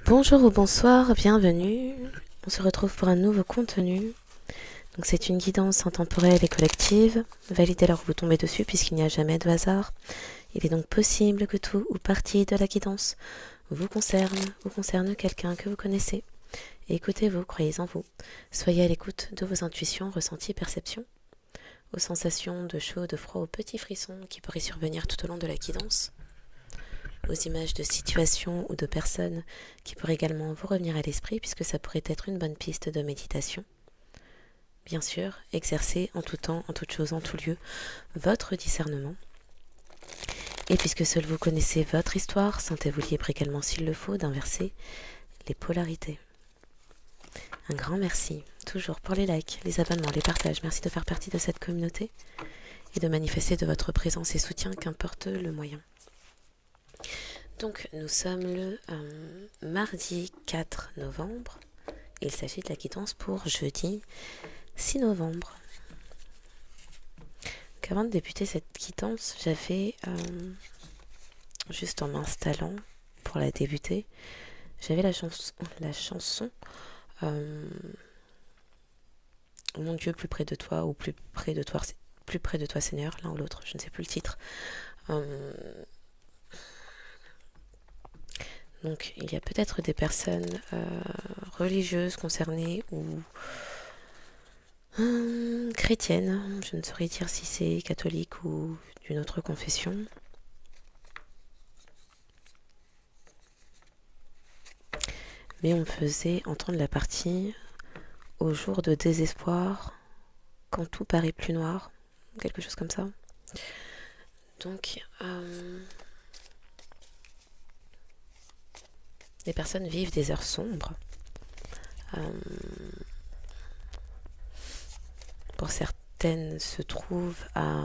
Bonjour ou bonsoir, bienvenue. On se retrouve pour un nouveau contenu. Donc c'est une guidance intemporelle et collective. Validez alors vous tombez dessus puisqu'il n'y a jamais de hasard. Il est donc possible que tout ou partie de la guidance vous concerne ou concerne quelqu'un que vous connaissez. Et écoutez-vous, croyez en vous. Soyez à l'écoute de vos intuitions, ressentis, perceptions, aux sensations de chaud, de froid, aux petits frissons qui pourraient survenir tout au long de la guidance, aux images de situations ou de personnes qui pourraient également vous revenir à l'esprit puisque ça pourrait être une bonne piste de méditation. Bien sûr, exercez en tout temps, en toute chose, en tout lieu, votre discernement. Et puisque seul vous connaissez votre histoire, sentez-vous libre également s'il le faut d'inverser les polarités. Un grand merci, toujours pour les likes, les abonnements, les partages. Merci de faire partie de cette communauté et de manifester de votre présence et soutien, qu'importe le moyen. Donc nous sommes le mardi 4 novembre. Il s'agit de la guidance pour jeudi 6 novembre. Donc avant de débuter cette guidance, j'avais, juste en m'installant pour la débuter, j'avais la chanson Mon Dieu, plus près de toi, ou plus près de toi Seigneur, l'un ou l'autre, je ne sais plus le titre. Donc il y a peut-être des personnes religieuses concernées ou chrétiennes, je ne saurais dire si c'est catholique ou d'une autre confession. Mais on me faisait entendre la partie au jour de désespoir, quand tout paraît plus noir, quelque chose comme ça. Donc, les personnes vivent des heures sombres. Pour certaines, se trouvent à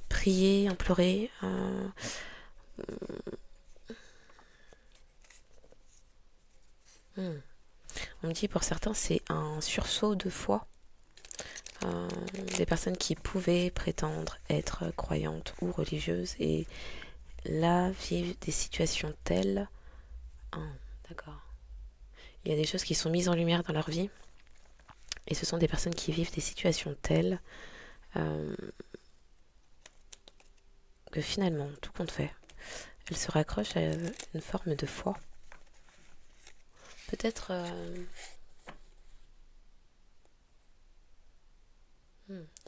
prier, implorer. On me dit pour certains, c'est un sursaut de foi. Des personnes qui pouvaient prétendre être croyantes ou religieuses et là vivent des situations telles. D'accord. Il y a des choses qui sont mises en lumière dans leur vie et ce sont des personnes qui vivent des situations telles que finalement, tout compte fait, elles se raccrochent à une forme de foi. Peut-être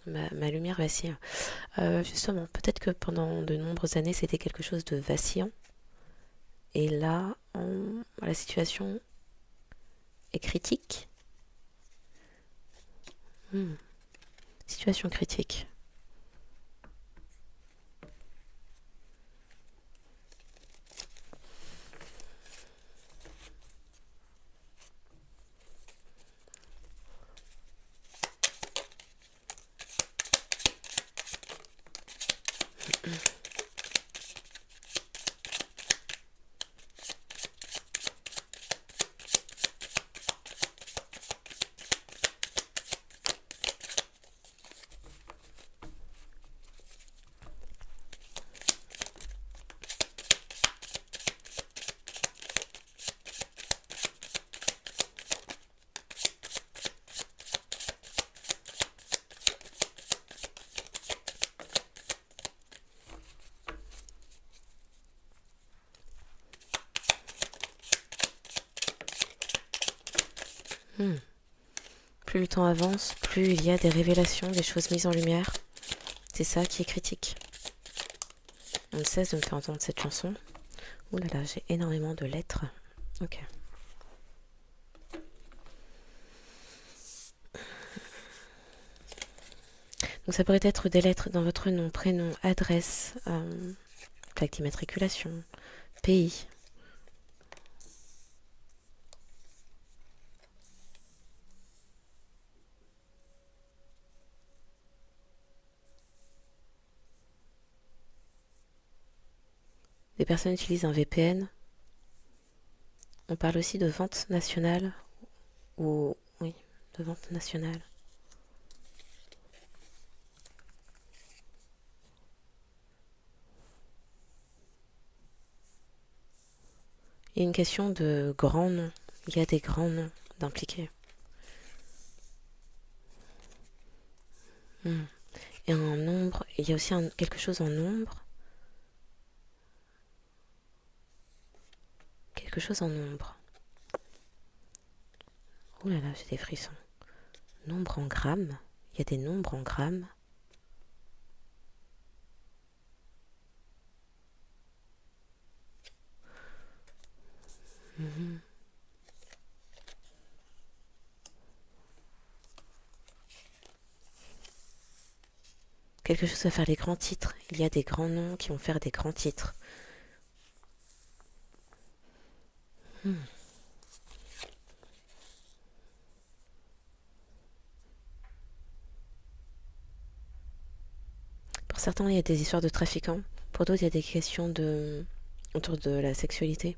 ma lumière vacille. Justement, peut-être que pendant de nombreuses années, c'était quelque chose de vacillant. Et là, la situation est critique. Situation critique. Plus le temps avance, plus il y a des révélations, des choses mises en lumière. C'est ça qui est critique. On ne cesse de me faire entendre cette chanson. Ouh là là, j'ai énormément de lettres. Ok. Donc ça pourrait être des lettres dans votre nom, prénom, adresse, plaque d'immatriculation, pays. Des personnes utilisent un VPN. On parle aussi de vente nationale. Ou oui, de vente nationale. Et une question de grands noms. Il y a des grands noms d'impliqués. Et un nombre, il y a aussi quelque chose en nombre. Quelque chose en nombre. Oh là là, j'ai des frissons. Nombre en grammes. Il y a des nombres en grammes. Quelque chose à faire les grands titres. Il y a des grands noms qui vont faire des grands titres. Pour certains, il y a des histoires de trafiquants. Pour d'autres, il y a des questions autour de la sexualité.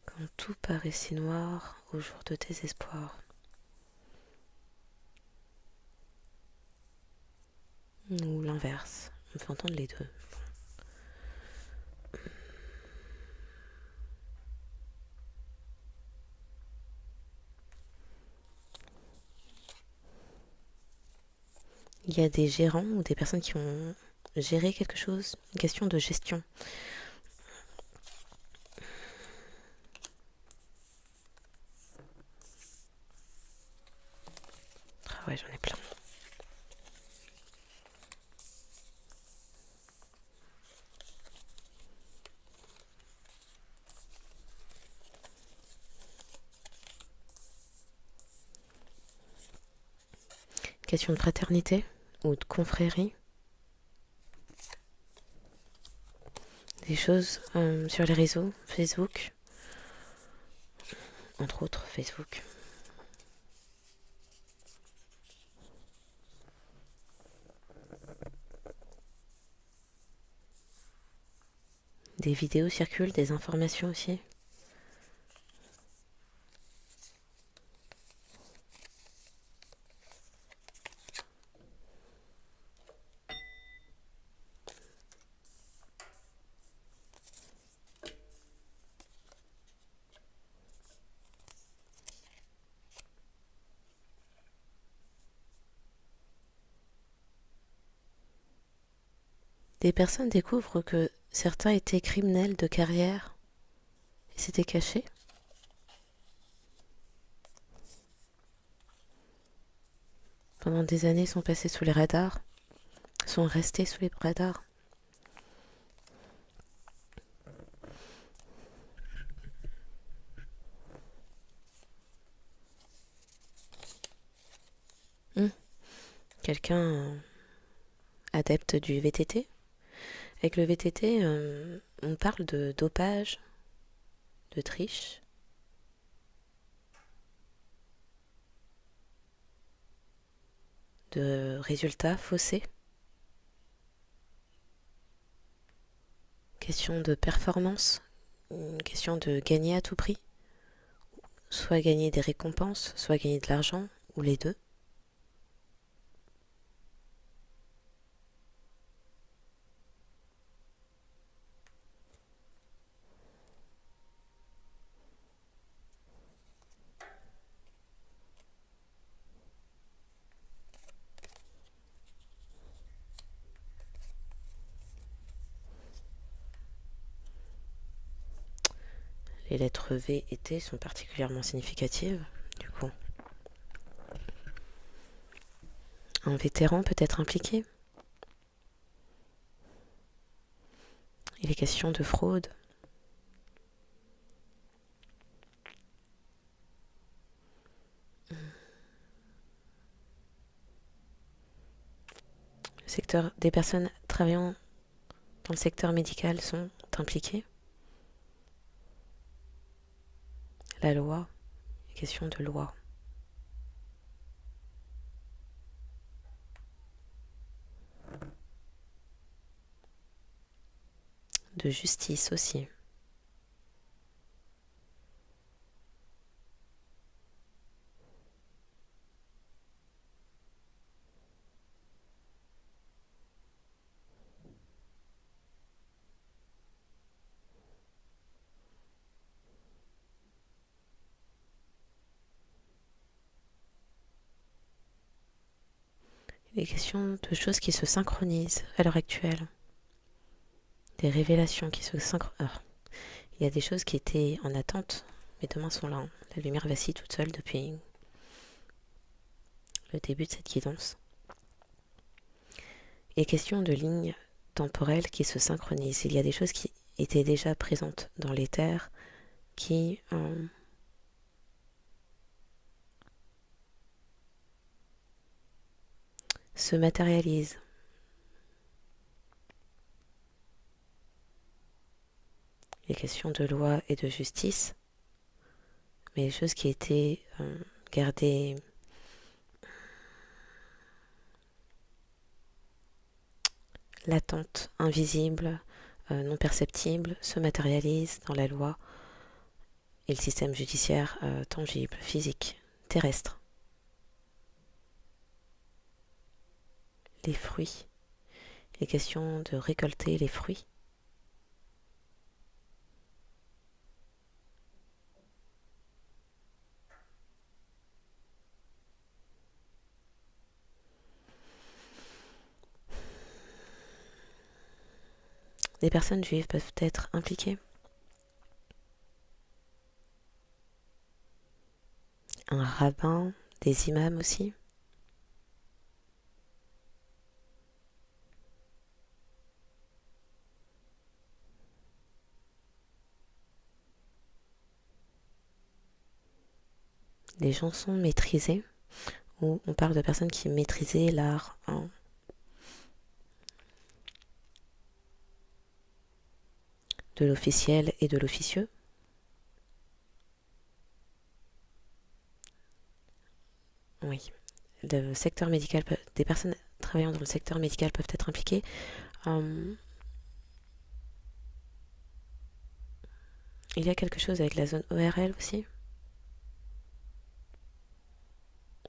Quand tout paraît si noir au jour de désespoir. Ou l'inverse. On peut entendre les deux. Il y a des gérants ou des personnes qui ont géré quelque chose. Une question de gestion. Ah ouais, j'en ai plein. Question de fraternité ou de confrérie. Des choses sur les réseaux, Facebook. Entre autres, Facebook. Des vidéos circulent, des informations aussi. Des personnes découvrent que certains étaient criminels de carrière et s'étaient cachés. Pendant des années, sont passés sous les radars, sont restés sous les radars. Quelqu'un adepte du VTT. Avec le VTT, on parle de dopage, de triche. De résultats faussés. Question de performance, question de gagner à tout prix. Soit gagner des récompenses, soit gagner de l'argent, ou les deux. Les lettres V et T sont particulièrement significatives, du coup. Un vétéran peut être impliqué. Il est question de fraude. Des personnes travaillant dans le secteur médical sont impliquées. La loi Question de loi. De justice aussi. Des questions de choses qui se synchronisent à l'heure actuelle. Des révélations qui se synchronisent. Il y a des choses qui étaient en attente, mais demain sont là. La lumière vacille toute seule depuis le début de cette guidance. Et question de lignes temporelles qui se synchronisent. Il y a des choses qui étaient déjà présentes dans l'éther qui se matérialisent. Les questions de loi et de justice, mais les choses qui étaient gardées latentes, invisibles, non perceptibles, se matérialisent dans la loi et le système judiciaire tangible, physique, terrestre. Les fruits, les questions de récolter les fruits. Des personnes juives peuvent être impliquées. Un rabbin, des imams aussi. Des chansons maîtrisées, où on parle de personnes qui maîtrisaient l'art de l'officiel et de l'officieux. Oui, le secteur médical, des personnes travaillant dans le secteur médical peuvent être impliquées. Il y a quelque chose avec la zone ORL aussi.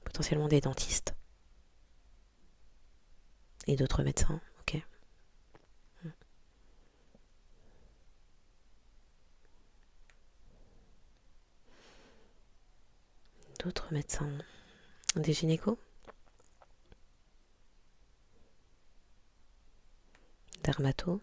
Potentiellement des dentistes. Et d'autres médecins, ok. D'autres médecins. Des gynécos. Dermatos.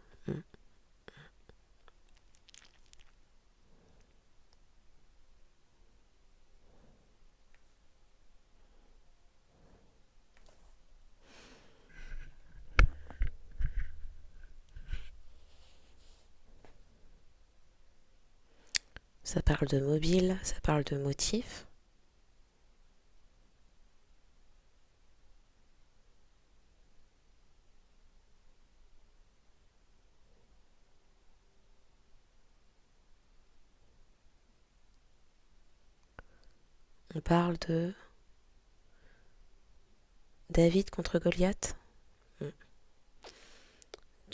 Ça parle de mobile, ça parle de motif. On parle de David contre Goliath.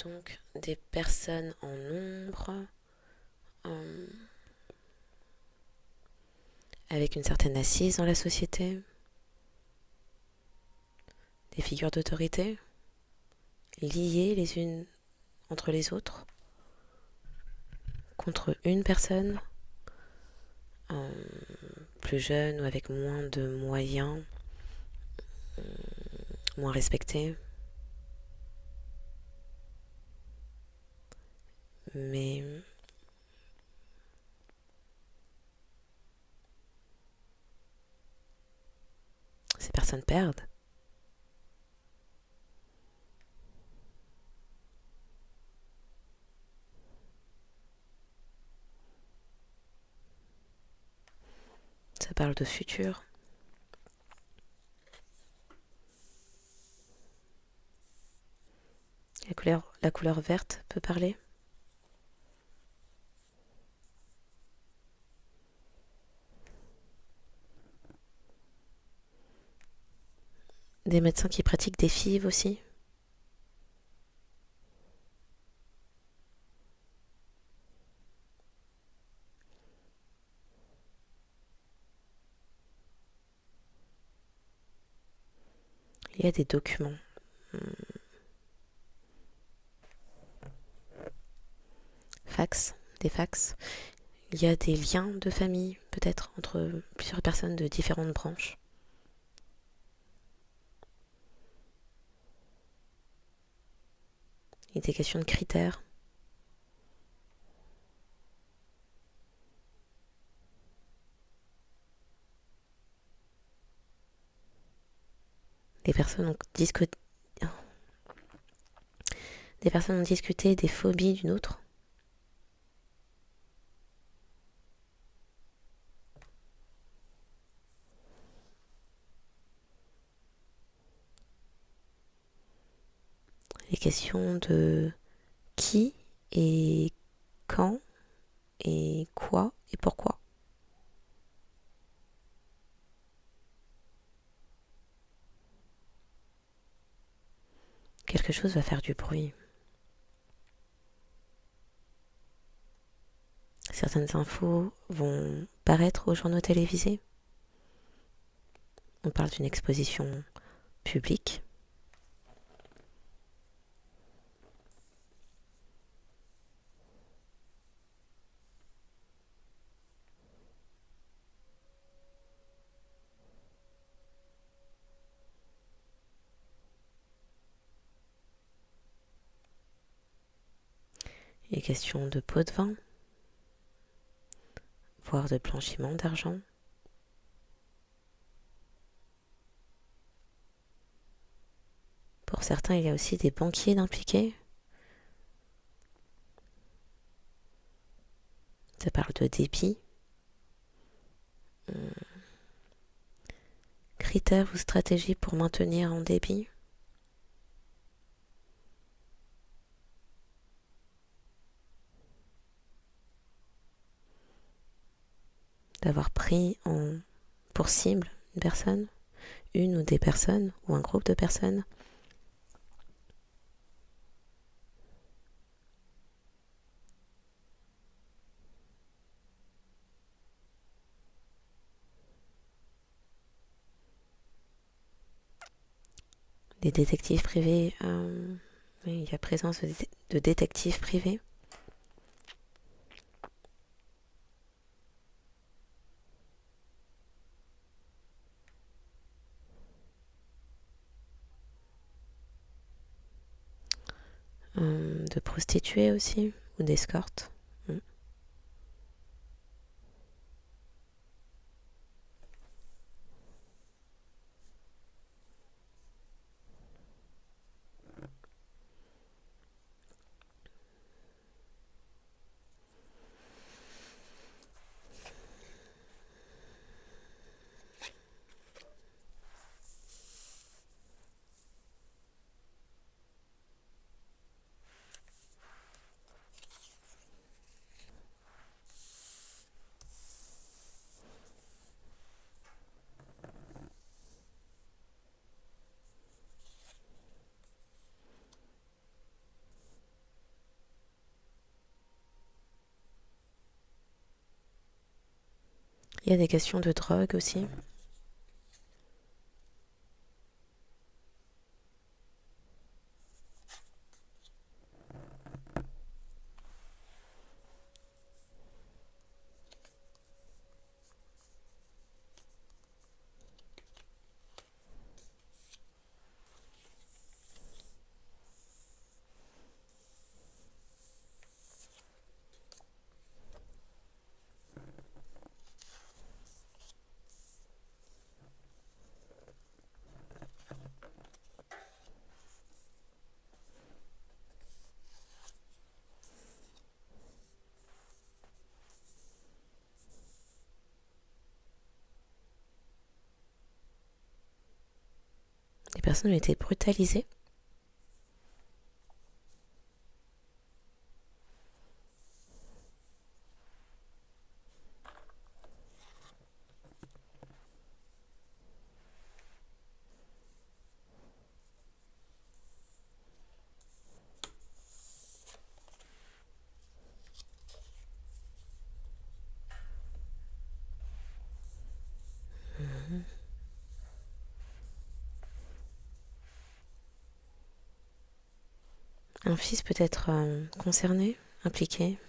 Donc des personnes en nombre, avec une certaine assise dans la société, des figures d'autorité, liées les unes entre les autres, contre une personne, plus jeune ou avec moins de moyens, moins respectée. Mais ces personnes perdent. Ça parle de futur. La couleur verte peut parler. Des médecins qui pratiquent des FIV aussi. Il y a des documents. Fax, des fax. Il y a des liens de famille, peut-être, entre plusieurs personnes de différentes branches. Il y a des questions de critères. Des personnes ont discuté des phobies d'une autre. Les questions de qui et quand et quoi et pourquoi. Quelque chose va faire du bruit. Certaines infos vont paraître aux journaux télévisés. On parle d'une exposition publique. Il est question de pots de vin, voire de blanchiment d'argent. Pour certains, il y a aussi des banquiers impliqués. Ça parle de débit. Critères ou stratégies pour maintenir en débit. D'avoir pris pour cible une personne, une ou des personnes, ou un groupe de personnes. Des détectives privés. Oui, il y a présence de détectives privés. De prostituées aussi, ou d'escortes. Il y a des questions de drogue aussi. Les personnes ont été brutalisées. Un fils peut être concerné, impliqué.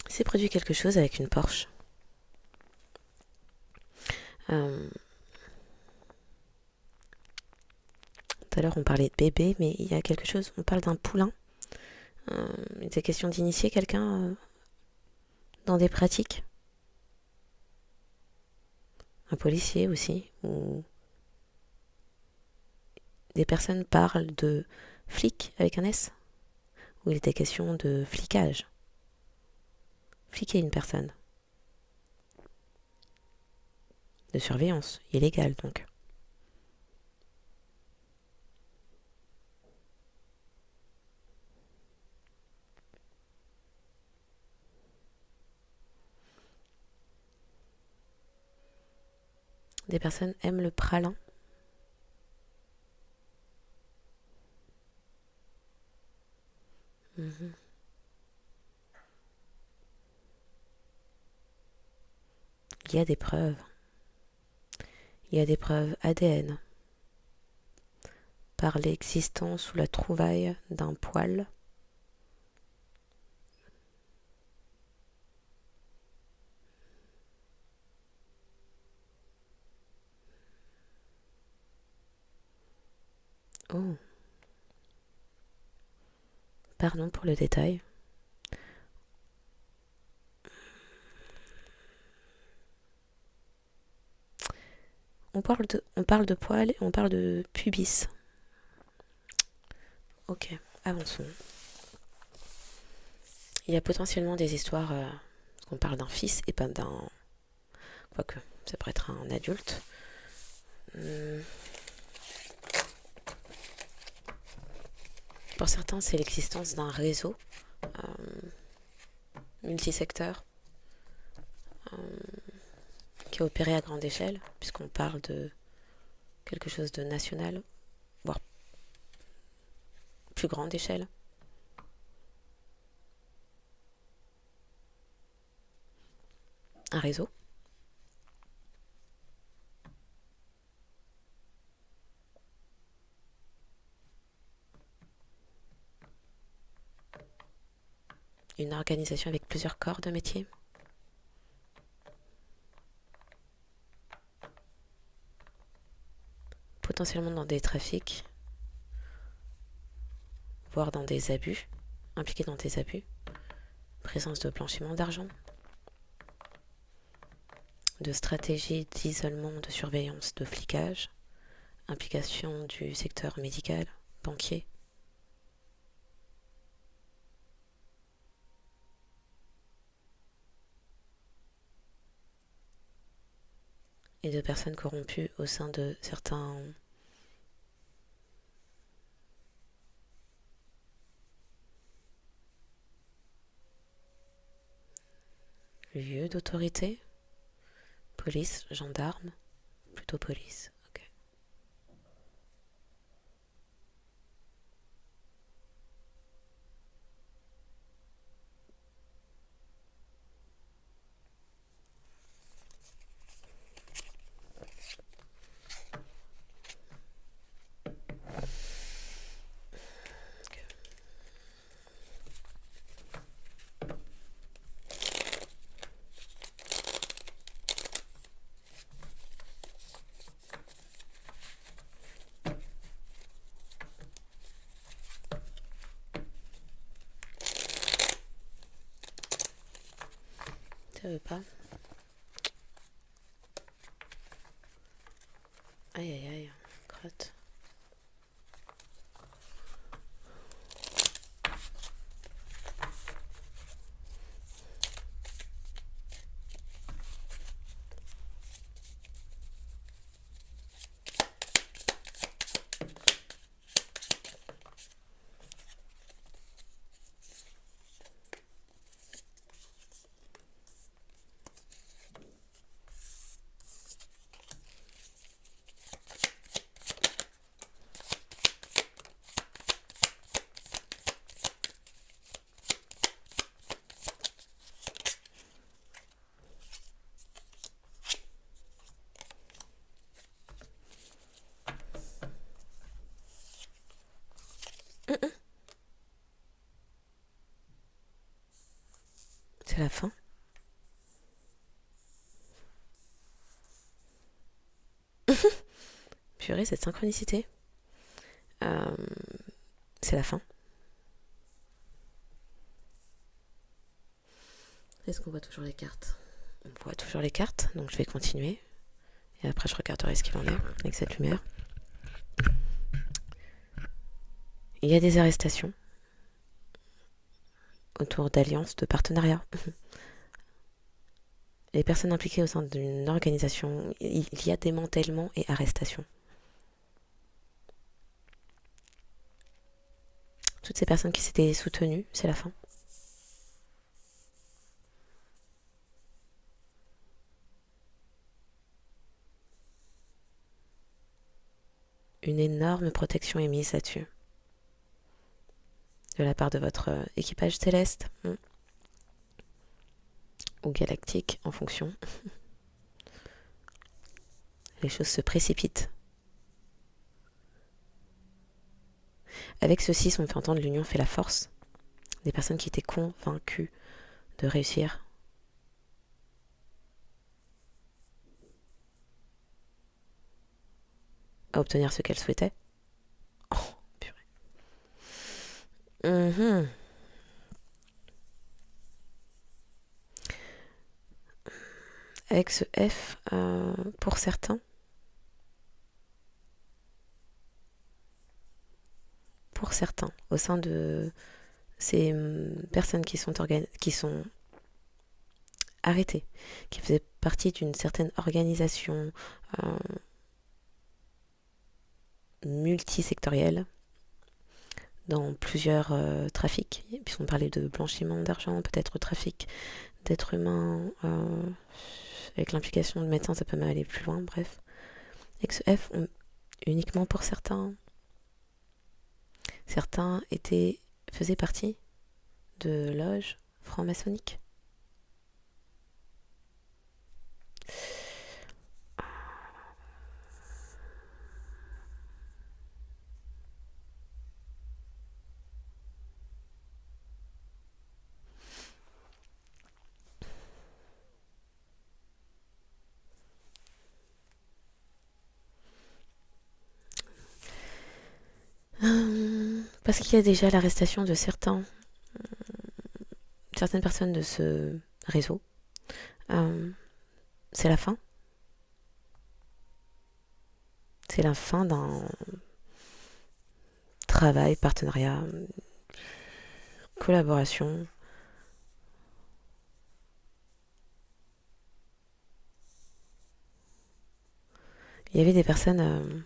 Il s'est produit quelque chose avec une Porsche. Tout à l'heure, on parlait de bébé, mais il y a quelque chose. On parle d'un poulain. Il était question d'initier quelqu'un dans des pratiques. Un policier aussi. Ou des personnes parlent de flic avec un S. Où il était question de flicage. Fliquer une personne. De surveillance. Illégale donc. Des personnes aiment le pralin. Mhm. Il y a des preuves. Il y a des preuves ADN par l'existence ou la trouvaille d'un poil. Oh, pardon pour le détail. On parle de poil et on parle de pubis. Ok, avançons. Il y a potentiellement des histoires où on parle d'un fils et pas d'un... Quoique, ça pourrait être un adulte. Pour certains, c'est l'existence d'un réseau multisecteur qui est opéré à grande échelle, puisqu'on parle de quelque chose de national, voire plus grande échelle. Un réseau. Une organisation avec plusieurs corps de métier. Potentiellement dans des trafics, voire dans des abus, impliqués dans des abus. Présence de blanchiment d'argent. De stratégies d'isolement, de surveillance, de flicage. Implication du secteur médical, banquier. Et de personnes corrompues au sein de certains lieux d'autorité. Police, gendarme, plutôt police. Ok. Ça veut pas. Aïe aïe aïe, crotte. C'est la fin. Purée, cette synchronicité. Euh, c'est la fin. Est-ce qu'on voit toujours les cartes? On voit toujours les cartes, donc je vais continuer. Et après, je regarderai ce qu'il en est avec cette lumière. Il y a des arrestations autour d'alliances, de partenariats. Les personnes impliquées au sein d'une organisation, il y a démantèlement et arrestation. Toutes ces personnes qui s'étaient soutenues, c'est la fin. Une énorme protection est mise là-dessus. De la part de votre équipage céleste. Ou galactique, en fonction. Les choses se précipitent. Avec ceci, on fait entendre l'union fait la force. Des personnes qui étaient convaincues de réussir. À obtenir ce qu'elles souhaitaient. Oh, purée. Avec ce F, pour certains, au sein de ces personnes qui sont arrêtées, qui faisaient partie d'une certaine organisation multisectorielle dans plusieurs trafics, puisqu'on parlait de blanchiment d'argent, peut-être trafic d'êtres humains, avec l'implication de médecins, ça peut même aller plus loin, bref. Avec ce F, uniquement pour certains faisaient partie de loges franc-maçonniques. Parce qu'il y a déjà l'arrestation de certaines personnes de ce réseau. C'est la fin. C'est la fin d'un travail, partenariat, collaboration. Il y avait des personnes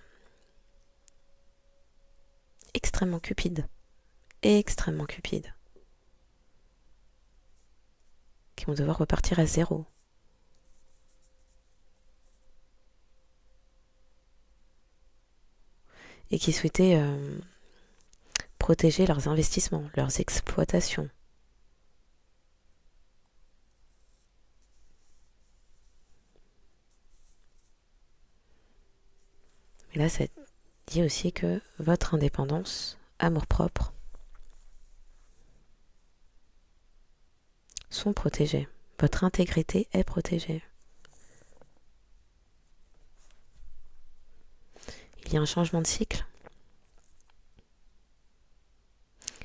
extrêmement cupides, qui vont devoir repartir à zéro. Et qui souhaitaient protéger leurs investissements, leurs exploitations. Mais là, ça dit aussi que votre indépendance, amour-propre, sont protégés. Votre intégrité est protégée. Il y a un changement de cycle.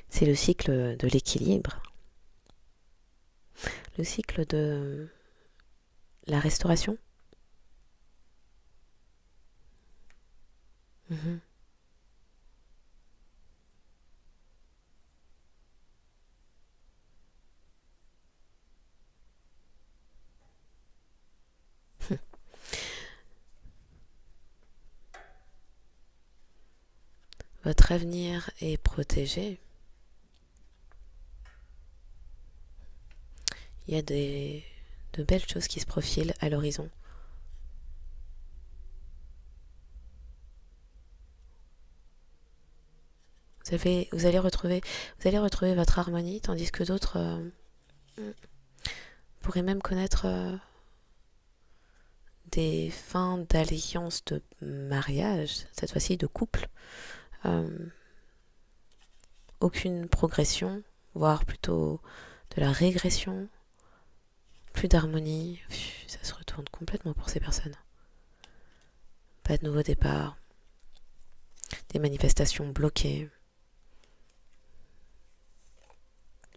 C'est le cycle de l'équilibre. Le cycle de la restauration. Votre avenir est protégé. Il y a de belles choses qui se profilent à l'horizon. Vous allez retrouver votre harmonie, tandis que d'autres pourraient même connaître des fins d'alliance de mariage, cette fois-ci de couple. Aucune progression, voire plutôt de la régression, plus d'harmonie. Ça se retourne complètement pour ces personnes. Pas de nouveau départ. Des manifestations bloquées.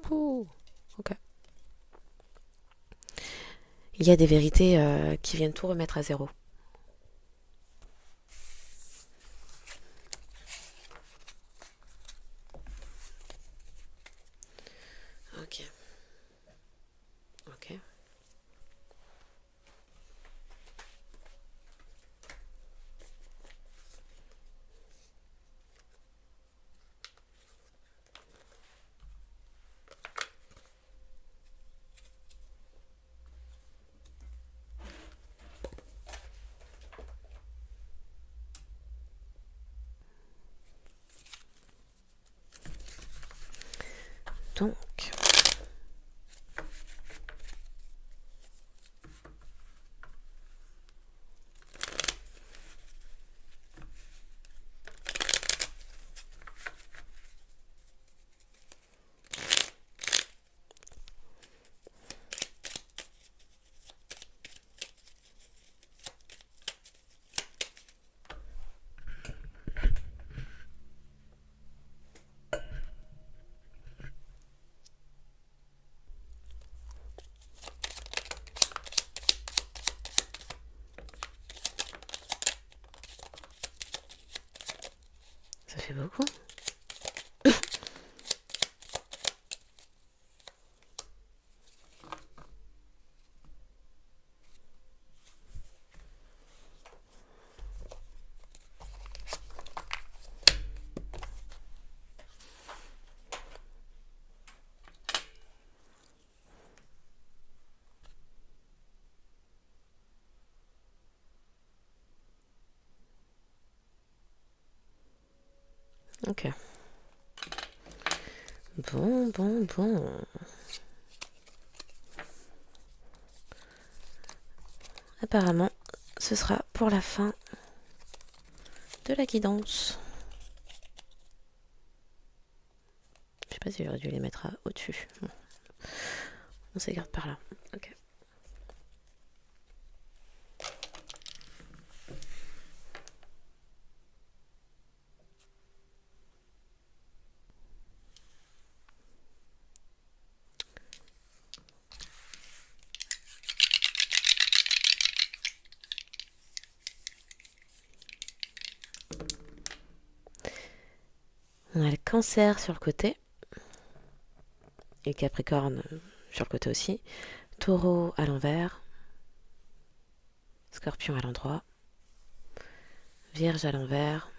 Ouh, ok. Il y a des vérités qui viennent tout remettre à zéro. Ok. Ok. Donc, ça fait beaucoup. Ok. Bon. Apparemment, ce sera pour la fin de la guidance. Je sais pas si j'aurais dû les mettre au-dessus. Bon. On s'écarte par là. Ok. On a le Cancer sur le côté. Et Capricorne sur le côté aussi. Taureau à l'envers. Scorpion à l'endroit. Vierge à l'envers.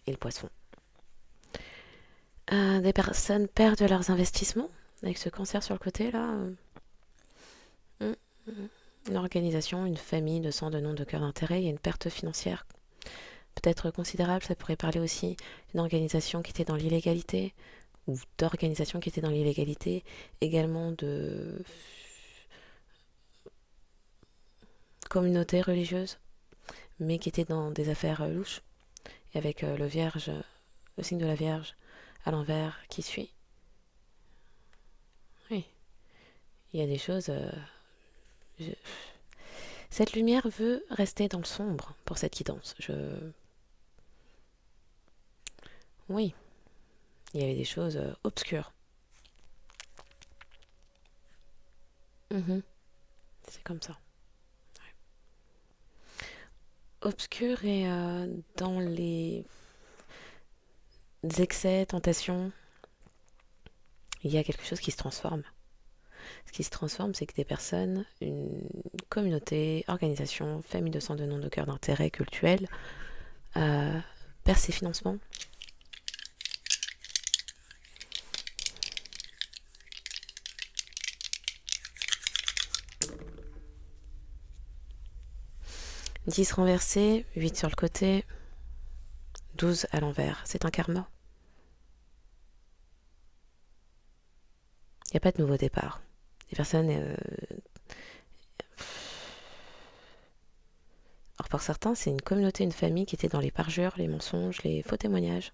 Et le Poisson. Des personnes perdent leurs investissements avec ce Cancer sur le côté là. Une organisation, une famille de sang, de nom, de cœur, d'intérêt. Il y a une perte financière peut-être considérable. Ça pourrait parler aussi d'une organisation qui était dans l'illégalité ou d'organisations qui étaient dans l'illégalité. Également de communautés religieuses mais qui étaient dans des affaires louches. Et avec le signe de la Vierge à l'envers qui suit. Oui, il y a des choses. Cette lumière veut rester dans le sombre pour cette guidance. Oui, il y avait des choses obscures. C'est comme ça. Obscures et dans les excès, tentations, il y a quelque chose qui se transforme. Ce qui se transforme, c'est que des personnes, une communauté, organisation, famille de sang, de nom, de cœur, d'intérêt culturel, perd ses financements. « 10 renversé, 8 sur le côté, 12 à l'envers. C'est un karma. Il n'y a pas de nouveau départ. Les personnes... Alors pour certains, c'est une communauté, une famille qui était dans les parjures, les mensonges, les faux témoignages.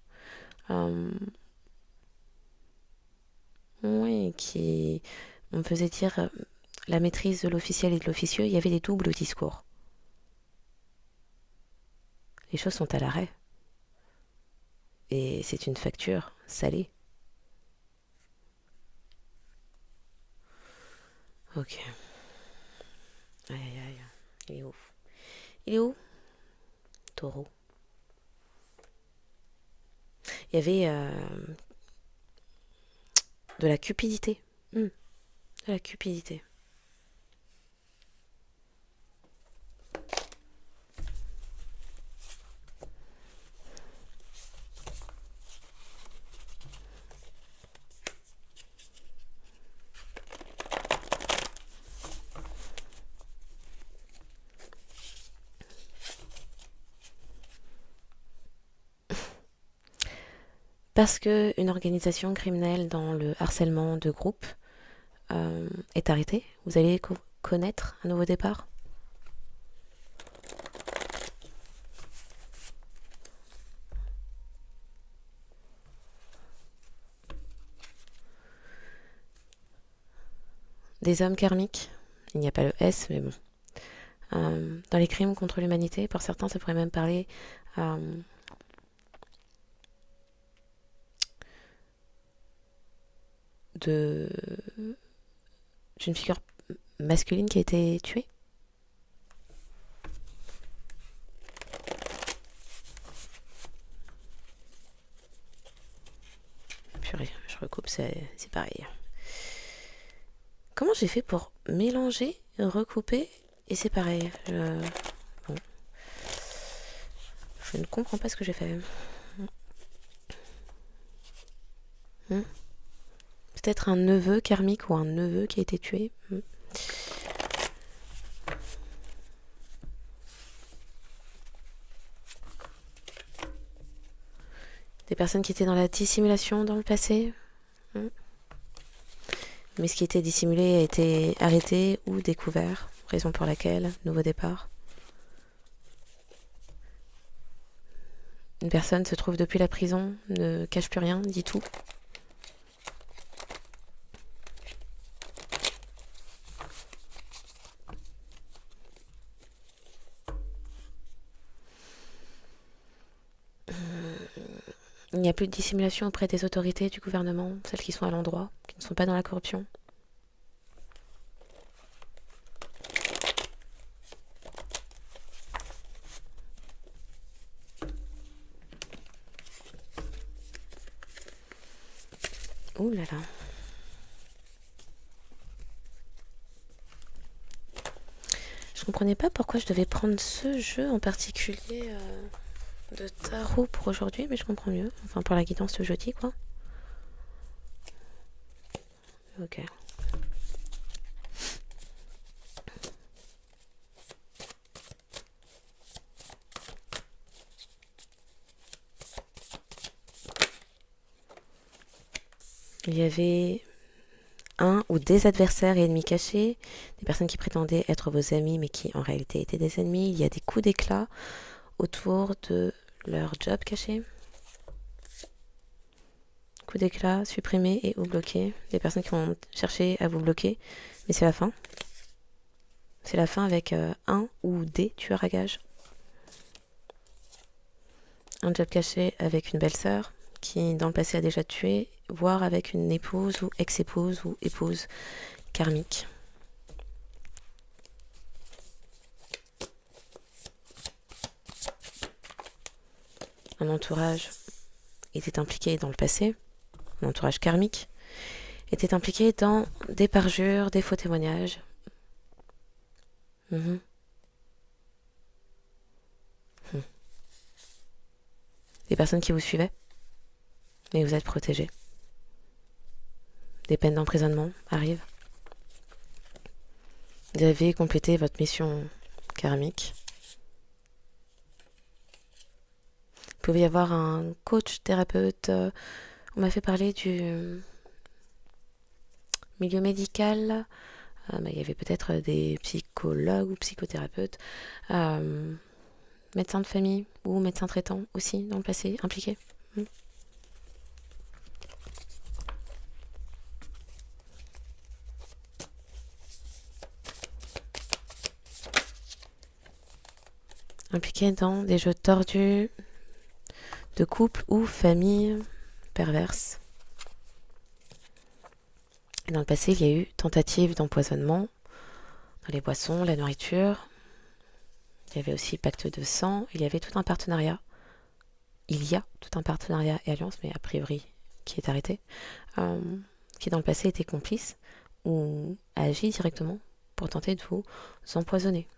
Oui, qui... On me faisait dire... la maîtrise de l'officiel et de l'officieux, il y avait des doubles discours. Les choses sont à l'arrêt. Et c'est une facture salée. Ok. Aïe aïe aïe. Il est où? Il est où? Taureau. Il y avait de la cupidité. De la cupidité. Parce qu'une organisation criminelle dans le harcèlement de groupe est arrêtée, vous allez connaître un nouveau départ. Des hommes karmiques, il n'y a pas le S, mais bon. Dans les crimes contre l'humanité, pour certains, ça pourrait même parler de d'une figure masculine qui a été tuée. Purée, je recoupe, c'est pareil. Comment j'ai fait pour mélanger, recouper et séparer bon. Je ne comprends pas ce que j'ai fait. Peut-être un neveu karmique ou un neveu qui a été tué. Des personnes qui étaient dans la dissimulation dans le passé. Mais ce qui était dissimulé a été arrêté ou découvert. Raison pour laquelle, nouveau départ. Une personne se trouve depuis la prison, ne cache plus rien, dit tout. Il n'y a plus de dissimulation auprès des autorités du gouvernement, celles qui sont à l'endroit, qui ne sont pas dans la corruption. Ouh là là. Je comprenais pas pourquoi je devais prendre ce jeu en particulier de tarot pour aujourd'hui, mais je comprends mieux. Enfin, pour la guidance de jeudi, quoi. Ok. Il y avait un ou des adversaires et ennemis cachés, des personnes qui prétendaient être vos amis mais qui en réalité étaient des ennemis. Il y a des coups d'éclat autour de leur job caché. Coups d'éclat supprimés et ou bloqués. Des personnes qui vont chercher à vous bloquer, mais c'est la fin. C'est la fin avec un ou des tueurs à gages. Un job caché avec une belle-sœur qui dans le passé a déjà tué, voire avec une épouse ou ex-épouse ou épouse karmique. Un entourage était impliqué dans le passé, un entourage karmique était impliqué dans des parjures, des faux témoignages. Des personnes qui vous suivaient, mais vous êtes protégés. Des peines d'emprisonnement arrivent. Vous avez complété votre mission karmique. Il pouvait y avoir un coach, thérapeute. On m'a fait parler du milieu médical. Il y avait peut-être des psychologues ou psychothérapeutes. Médecins de famille ou médecins traitants aussi dans le passé impliqués. impliqués dans des jeux tordus de couple ou famille perverse. Et dans le passé, il y a eu tentative d'empoisonnement dans les boissons, la nourriture. Il y avait aussi pacte de sang. Il y avait tout un partenariat. Il y a tout un partenariat et alliance, mais a priori qui est arrêté, qui dans le passé était complice ou a agi directement pour tenter de vous empoisonner.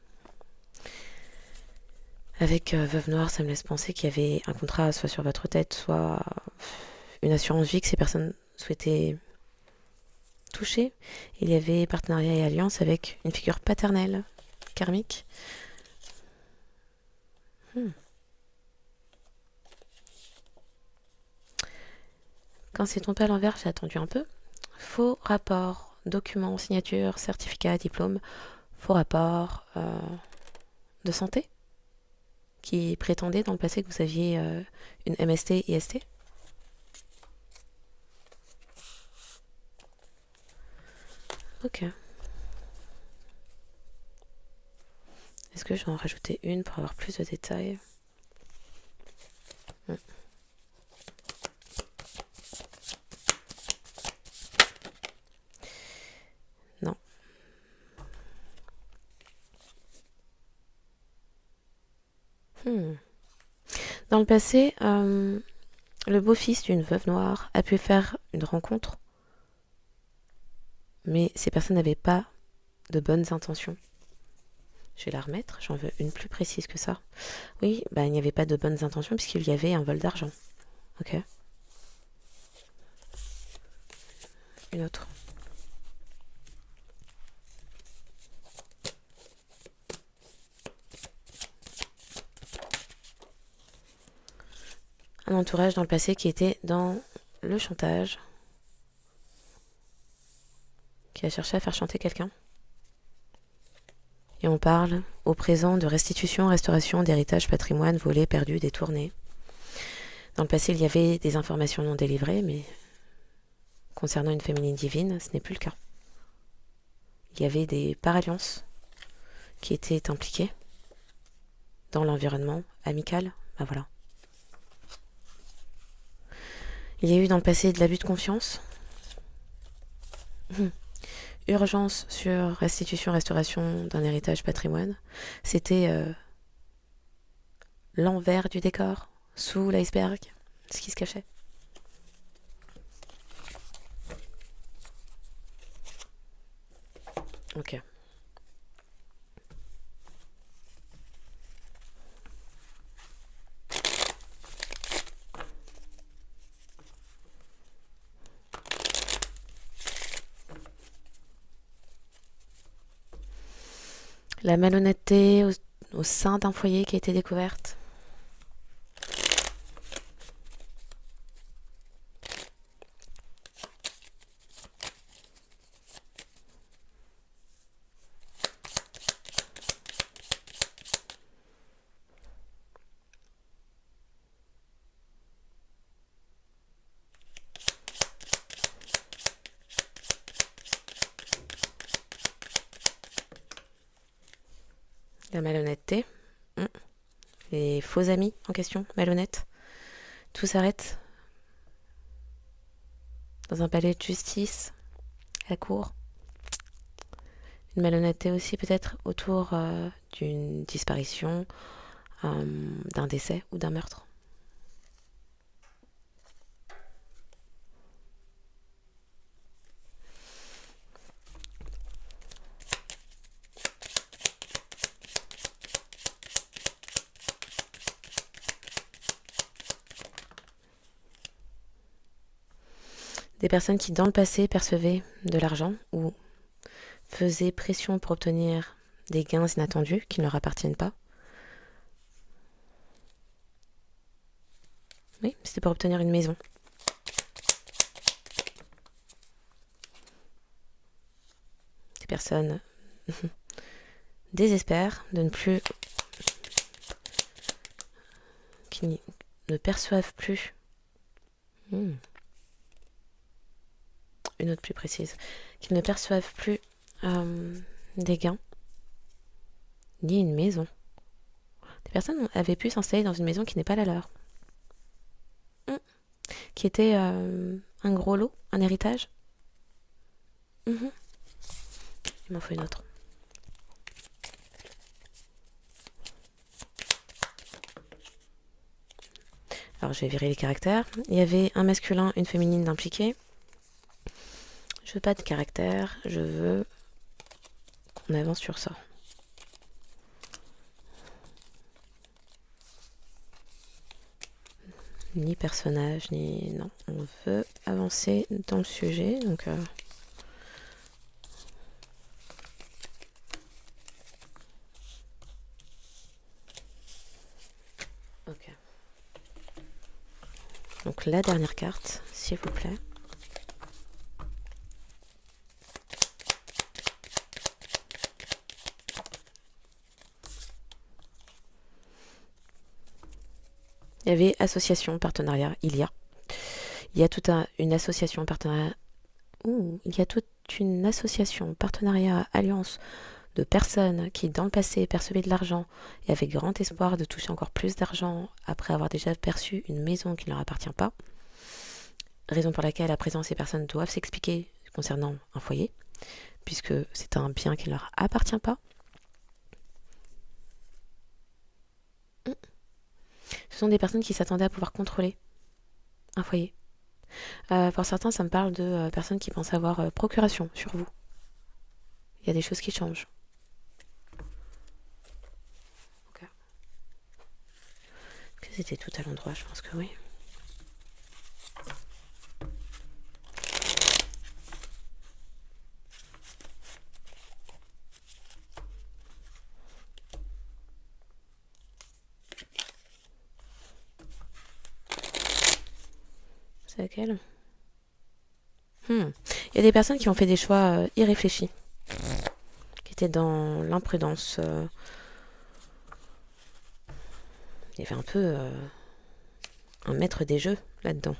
Avec Veuve Noire, ça me laisse penser qu'il y avait un contrat soit sur votre tête, soit une assurance vie que ces personnes souhaitaient toucher. Il y avait partenariat et alliance avec une figure paternelle, karmique. Quand c'est tombé à l'envers, j'ai attendu un peu. Faux rapport, documents, signature, certificat, diplôme, faux rapport de santé qui prétendait dans le passé que vous aviez une MST, IST. Ok. Est-ce que je vais en rajouter une pour avoir plus de détails? Non. Dans le passé, le beau-fils d'une veuve noire a pu faire une rencontre, mais ces personnes n'avaient pas de bonnes intentions. Je vais la remettre, j'en veux une plus précise que ça. Oui, il n'y avait pas de bonnes intentions puisqu'il y avait un vol d'argent. Ok. Une autre. Un entourage dans le passé qui était dans le chantage, qui a cherché à faire chanter quelqu'un. Et on parle au présent de restitution, restauration d'héritage, patrimoine volé, perdu, détourné. Dans le passé, il y avait des informations non délivrées, mais concernant une féminine divine, ce n'est plus le cas. Il y avait des par-alliances qui étaient impliquées dans l'environnement amical. Voilà. Il y a eu dans le passé de l'abus de confiance. Urgence sur restitution, restauration d'un héritage patrimoine. C'était l'envers du décor, sous l'iceberg, ce qui se cachait. Ok. La malhonnêteté au sein d'un foyer qui a été découverte. La malhonnêteté. Les faux amis en question, malhonnêtes. Tout s'arrête dans un palais de justice, à la cour. Une malhonnêteté aussi peut-être autour d'une disparition, d'un décès ou d'un meurtre. Des personnes qui dans le passé percevaient de l'argent ou faisaient pression pour obtenir des gains inattendus qui ne leur appartiennent pas. Oui, c'était pour obtenir une maison. Des personnes désespèrent de ne plus... qui ne perçoivent plus... Une autre plus précise. Qu'ils ne perçoivent plus des gains, ni une maison. Des personnes avaient pu s'installer dans une maison qui n'est pas la leur. Mm. Qui était un gros lot, un héritage. Mhm. Il m'en faut une autre. Alors j'ai viré les caractères. Il y avait un masculin, une féminine d'impliqués. Je veux pas de caractère, je veux qu'on avance sur ça. Ni personnage, ni... Non, on veut avancer dans le sujet, donc... Ok. Donc la dernière carte, s'il vous plaît. Il y avait association, partenariat, il y a toute une association, partenariat... il y a toute une association, partenariat, alliance de personnes qui, dans le passé, percevaient de l'argent et avaient grand espoir de toucher encore plus d'argent après avoir déjà perçu une maison qui ne leur appartient pas. Raison pour laquelle, à présent, ces personnes doivent s'expliquer concernant un foyer, puisque c'est un bien qui ne leur appartient pas. Ce sont des personnes qui s'attendaient à pouvoir contrôler un foyer. Pour certains, ça me parle de personnes qui pensent avoir procuration sur vous. Il y a des choses qui changent. Okay. Est-ce que c'était tout à l'endroit? Je pense que oui. C'est laquelle? Il y a des personnes qui ont fait des choix irréfléchis, qui étaient dans l'imprudence. Il y avait un peu un maître des jeux là-dedans,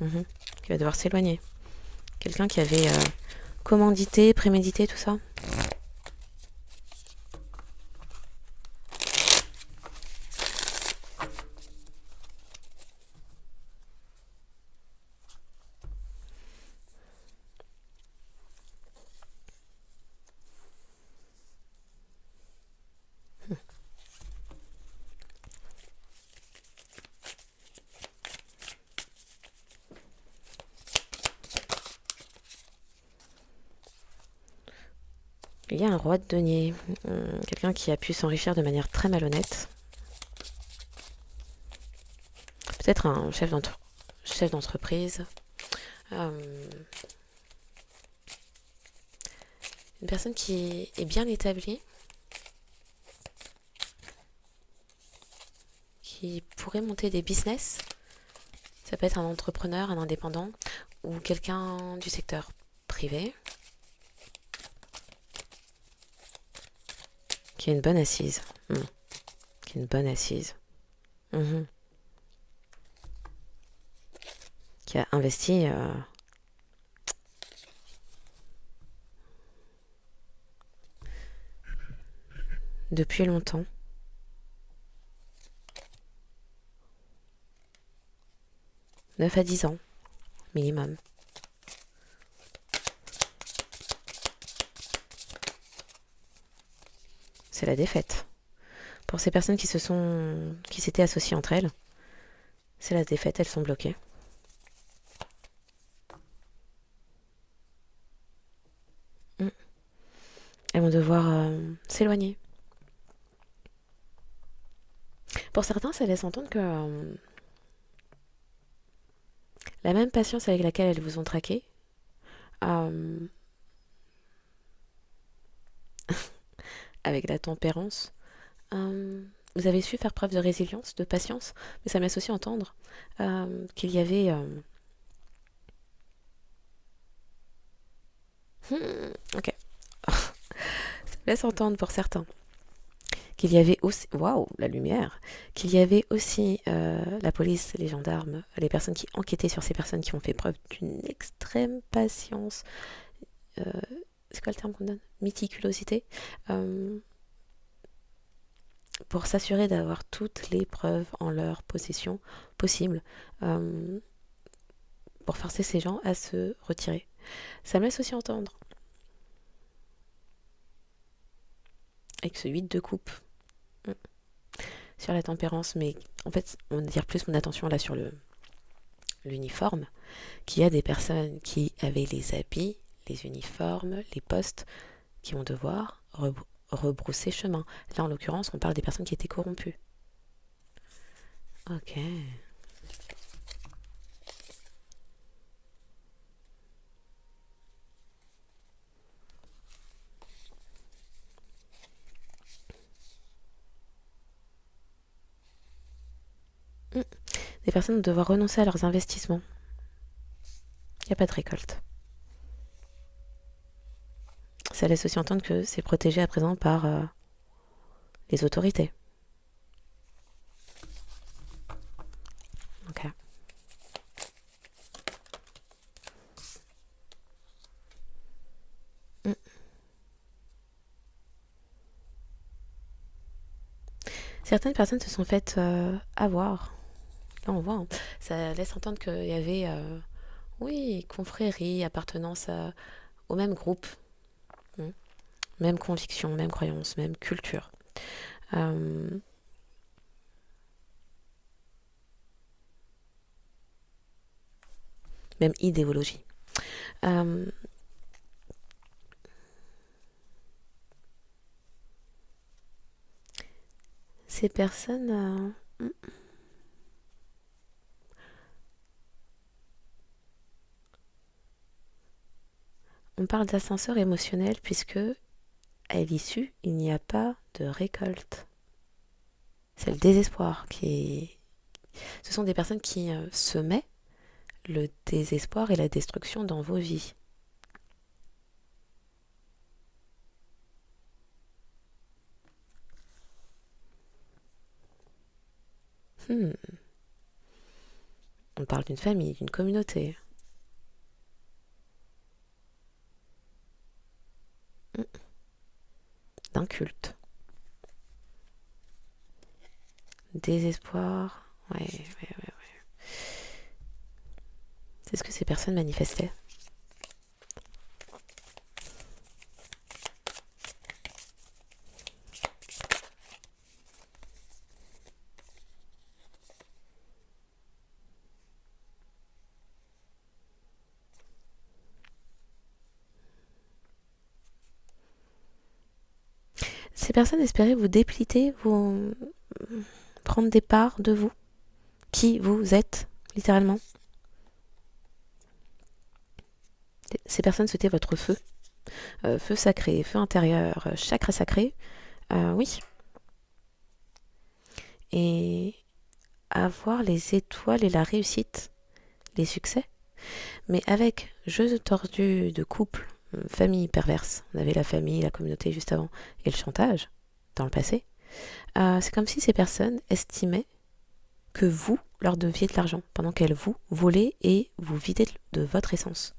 qui va devoir s'éloigner. Quelqu'un qui avait commandité, prémédité, tout ça. Il y a un roi de denier, quelqu'un qui a pu s'enrichir de manière très malhonnête. Peut-être un chef d'entreprise. Une personne qui est bien établie, qui pourrait monter des business. Ça peut être un entrepreneur, un indépendant ou quelqu'un du secteur privé qui a une bonne assise. Qui a une bonne assise. Qui a investi depuis longtemps. « 9 à 10 ans, minimum. C'est la défaite. Pour ces personnes qui s'étaient associées entre elles, c'est la défaite, elles sont bloquées. Elles vont devoir s'éloigner. Pour certains, ça laisse entendre que la même patience avec laquelle elles vous ont traqué, avec la tempérance, vous avez su faire preuve de résilience, de patience, mais ça me laisse aussi entendre qu'il y avait... ok. Ça me laisse entendre pour certains qu'il y avait aussi... Waouh, la lumière! Qu'il y avait aussi la police, les gendarmes, les personnes qui enquêtaient sur ces personnes qui ont fait preuve d'une extrême patience. C'est quoi le terme qu'on donne? Méticulosité. pour s'assurer d'avoir toutes les preuves en leur possession possibles, euh, pour forcer ces gens à se retirer. Ça me laisse aussi entendre, avec ce 8 de coupe, mm, sur la tempérance, mais en fait, on attire plus mon attention là sur l'uniforme, qu'il y a des personnes qui avaient les habits, les uniformes, les postes, qui vont devoir rebrousser chemin. Là, en l'occurrence, on parle des personnes qui étaient corrompues. Ok. Des personnes vont devoir renoncer à leurs investissements. Il n'y a pas de récolte. Ça laisse aussi entendre que c'est protégé à présent par les autorités. Ok. Mm. Certaines personnes se sont faites avoir. Là, on voit, hein. Ça laisse entendre qu'il y avait, oui, confrérie, appartenance au même groupe. Mm. Même conviction, même croyance, même culture. Euh, Même idéologie. Euh, Ces personnes, on parle d'ascenseur émotionnel puisque à l'issue, il n'y a pas de récolte. C'est le désespoir qui... Ce sont des personnes qui semaient le désespoir et la destruction dans vos vies. Hmm. On parle d'une famille, d'une communauté. Hmm. D'un culte. Désespoir. Ouais, ouais, ouais. C'est ce que ces personnes manifestaient. Ces personnes espéraient vous dépliter, vous prendre des parts de vous, qui vous êtes, littéralement. Ces personnes souhaitaient votre feu. Feu sacré, feu intérieur, chakra sacré. Oui. Et avoir les étoiles et la réussite, les succès. Mais avec jeu tordu de couple, famille perverse, on avait la famille, la communauté juste avant, et le chantage, dans le passé, c'est comme si ces personnes estimaient que vous leur deviez de l'argent, pendant qu'elles vous volaient et vous vidaient de votre essence.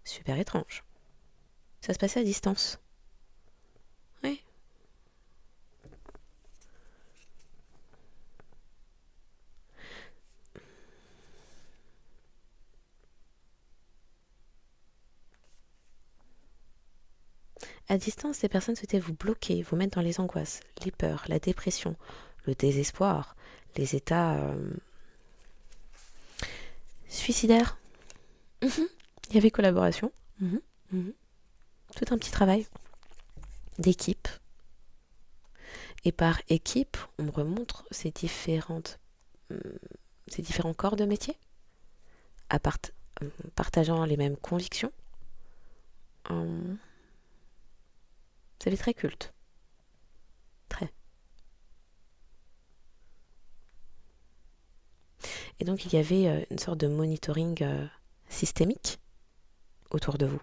Super étrange. Ça se passait à distance. Oui. À distance, ces personnes souhaitaient vous bloquer, vous mettre dans les angoisses, les peurs, la dépression, le désespoir, les états suicidaires. Mhm. Il y avait collaboration. Mhm. Mhm. Tout un petit travail d'équipe. Et par équipe, on me remontre ces différents corps de métier, partageant les mêmes convictions. Euh, C'était très culte. Très. Et donc, il y avait une sorte de monitoring systémique autour de vous.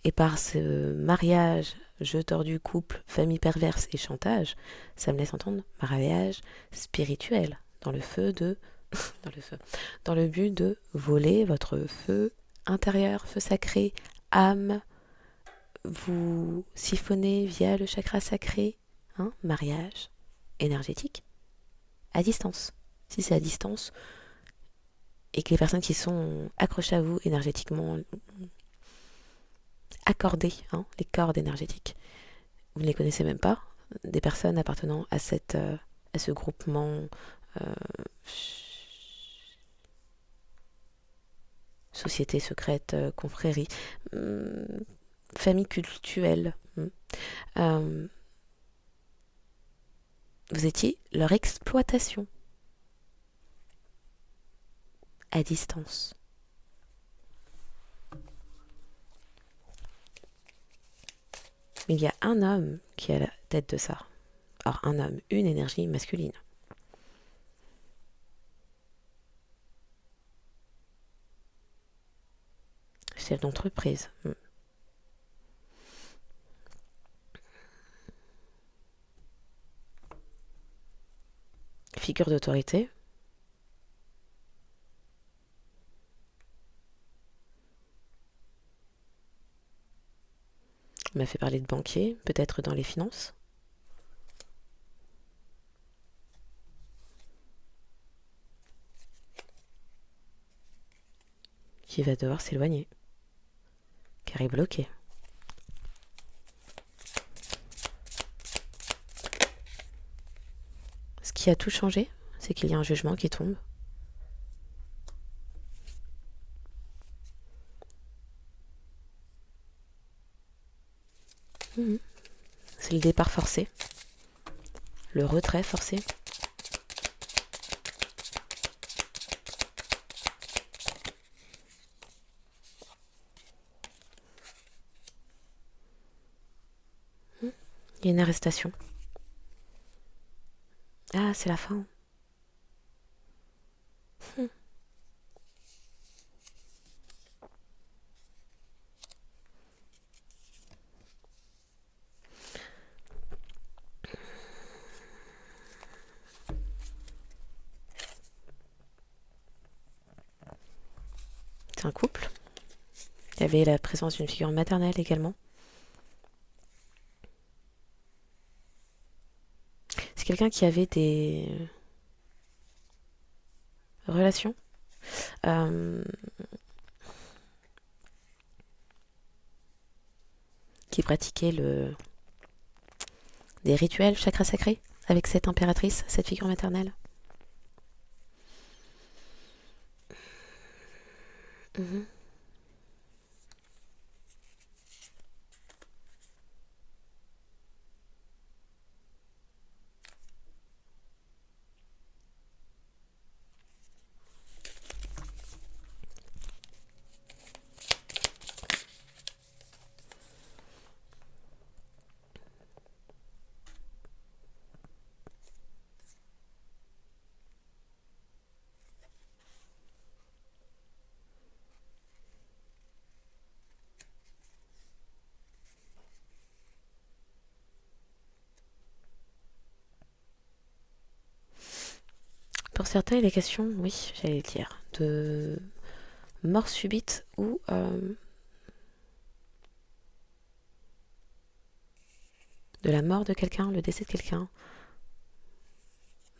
Et par ce mariage, jeu tordu, couple, famille perverse et chantage, ça me laisse entendre mariage spirituel, dans le feu de... dans le feu. Dans le but de voler votre feu intérieur, feu sacré, âme, vous siphonnez via le chakra sacré, hein, mariage énergétique, à distance. Si c'est à distance et que les personnes qui sont accrochées à vous énergétiquement, accordées, hein, les cordes énergétiques, vous ne les connaissez même pas, des personnes appartenant à ce groupement, euh, société secrète, confrérie, famille cultuelle. Euh, vous étiez leur exploitation à distance. Mais il y a un homme qui est à la tête de ça. Alors un homme, une énergie masculine. Chef d'entreprise. Figure d'autorité. On m'a fait parler de banquier, peut-être dans les finances. Qui va devoir s'éloigner. Car il est bloqué. Ce qui a tout changé, c'est qu'il y a un jugement qui tombe. C'est le départ forcé. Le retrait forcé. Il y a une arrestation. Ah, c'est la fin. C'est un couple. Il y avait la présence d'une figure maternelle également. C'est quelqu'un qui avait des relations, qui pratiquait des rituels chakra sacrés avec cette impératrice, cette figure maternelle. Pour certains, il est question, oui, j'allais le dire, de mort subite ou de la mort de quelqu'un, le décès de quelqu'un,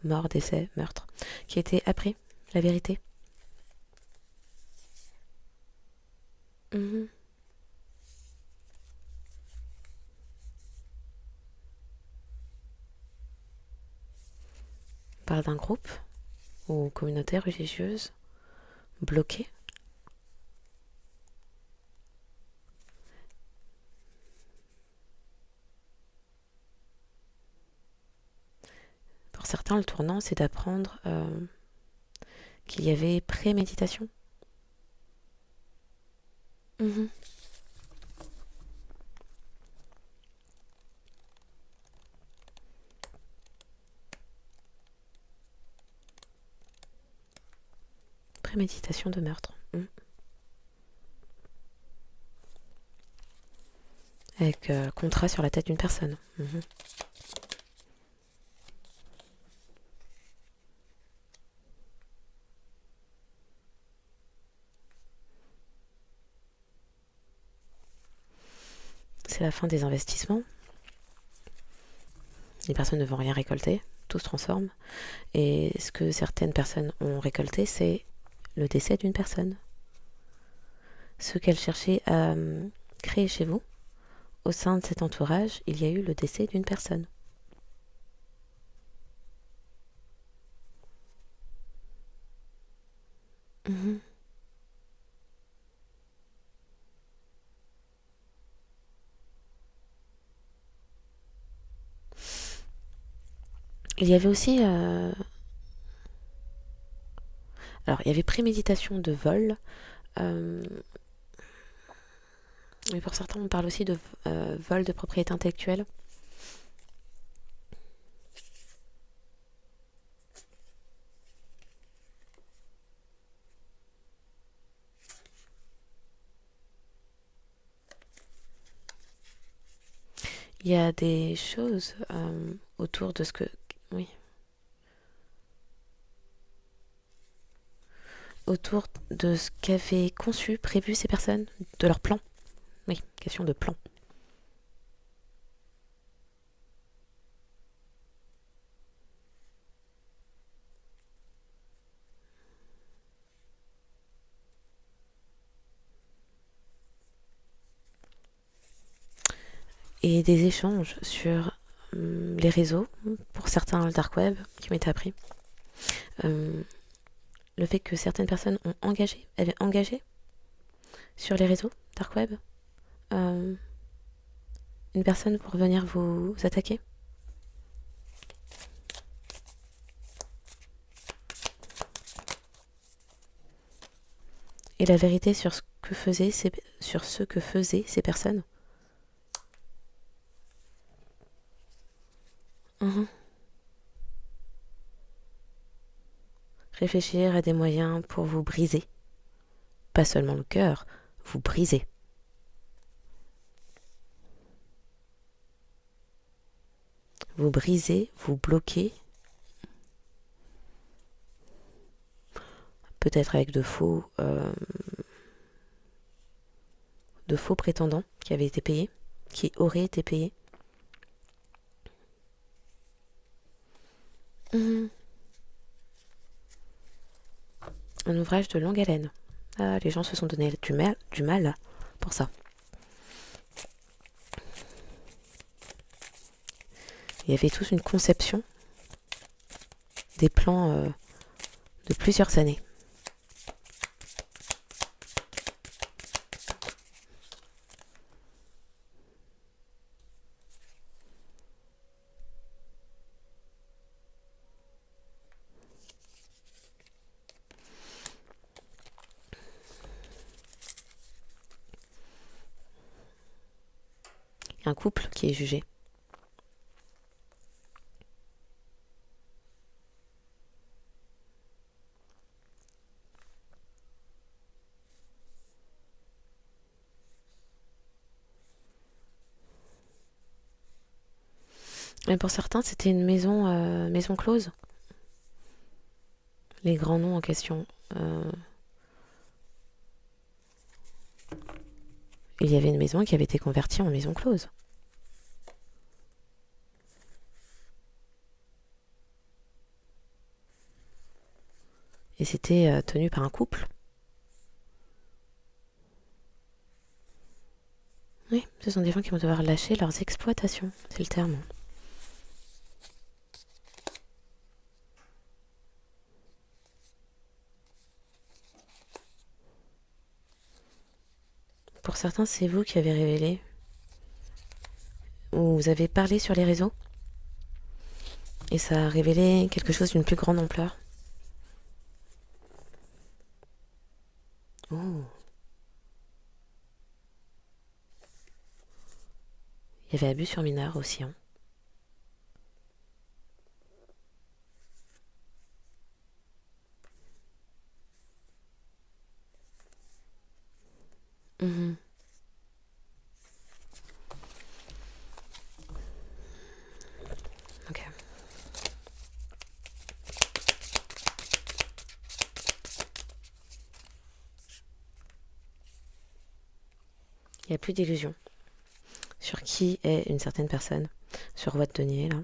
mort, décès, meurtre, qui a été appris, la vérité. Mhm. On parle d'un groupe ou communauté religieuse bloquée. Pour certains, le tournant, c'est d'apprendre qu'il y avait préméditation. Mhm. Préméditation de meurtre. Avec contrat sur la tête d'une personne. c'est la fin des investissements. Les personnes ne vont rien récolter, tout se transforme. Et ce que certaines personnes ont récolté, c'est le décès d'une personne. Ce qu'elles cherchaient à créer chez vous, au sein de cet entourage, il y a eu le décès d'une personne. Mhm. Il y avait aussi... Alors, il y avait préméditation de vol. Mais pour certains, on parle aussi de vol de propriété intellectuelle. Il y a des choses autour de ce que... Oui. Autour de ce qu'avaient conçu, prévu ces personnes, de leur plan. Oui, question de plan. Et des échanges sur les réseaux, pour certains le dark web, qui m'étaient appris. Le fait que certaines personnes avaient engagé sur les réseaux dark web une personne pour venir vous attaquer. Et la vérité sur ce que faisaient ces personnes. Mhm. Réfléchir à des moyens pour vous briser. Pas seulement le cœur, vous briser. Vous briser, vous bloquer. Peut-être avec de faux prétendants qui avaient été payés, qui auraient été payés. Mhm. Un ouvrage de longue haleine. Ah, les gens se sont donné du mal pour ça. Il y avait tous une conception des plans de plusieurs années. Un couple qui est jugé. Mais pour certains, c'était une maison close. Les grands noms en question. Il y avait une maison qui avait été convertie en maison close. Et c'était tenu par un couple. Oui, ce sont des gens qui vont devoir lâcher leurs exploitations, c'est le terme. Pour certains, c'est vous qui avez révélé, ou vous avez parlé sur les réseaux, et ça a révélé quelque chose d'une plus grande ampleur. Oh. Il y avait abus sur mineurs aussi. Hein. Mhm. Ok. Il n'y a plus d'illusions sur qui est une certaine personne, sur roi de denier, là.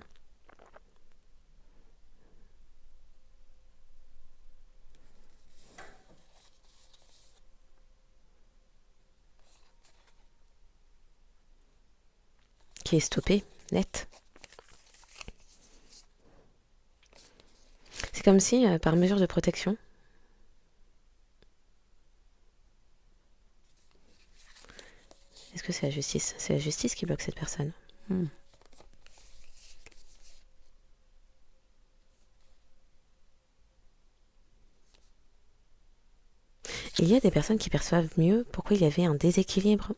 Qui est stoppé, net. C'est comme si, par mesure de protection, est-ce que c'est la justice? C'est la justice qui bloque cette personne. Et il y a des personnes qui perçoivent mieux pourquoi il y avait un déséquilibre.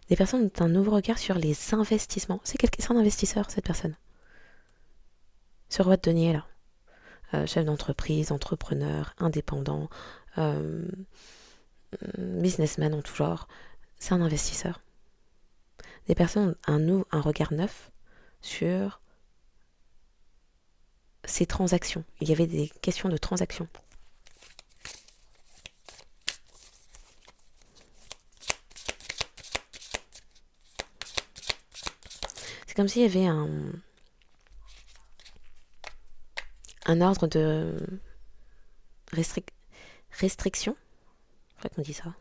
Des personnes ont un nouveau regard sur les investissements. C'est un investisseur, cette personne. Ce roi de denier, là. Chef d'entreprise, entrepreneur, indépendant, businessman en tout genre. C'est un investisseur. Des personnes ont un regard neuf sur ces transactions. Il y avait des questions de transactions. C'est comme s'il y avait un ordre de restriction. Je crois qu'on dit ça.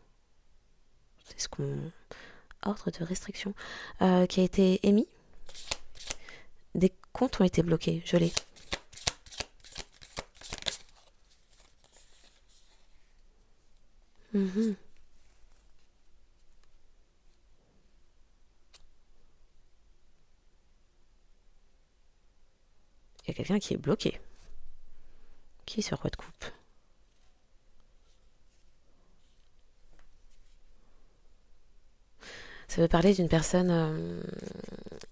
C'est ce qu'on... Ordre de restriction. Qui a été émis. Des comptes ont été bloqués, gelés. Il y a quelqu'un qui est bloqué. Qui est ce roi de coupe? Ça veut parler d'une personne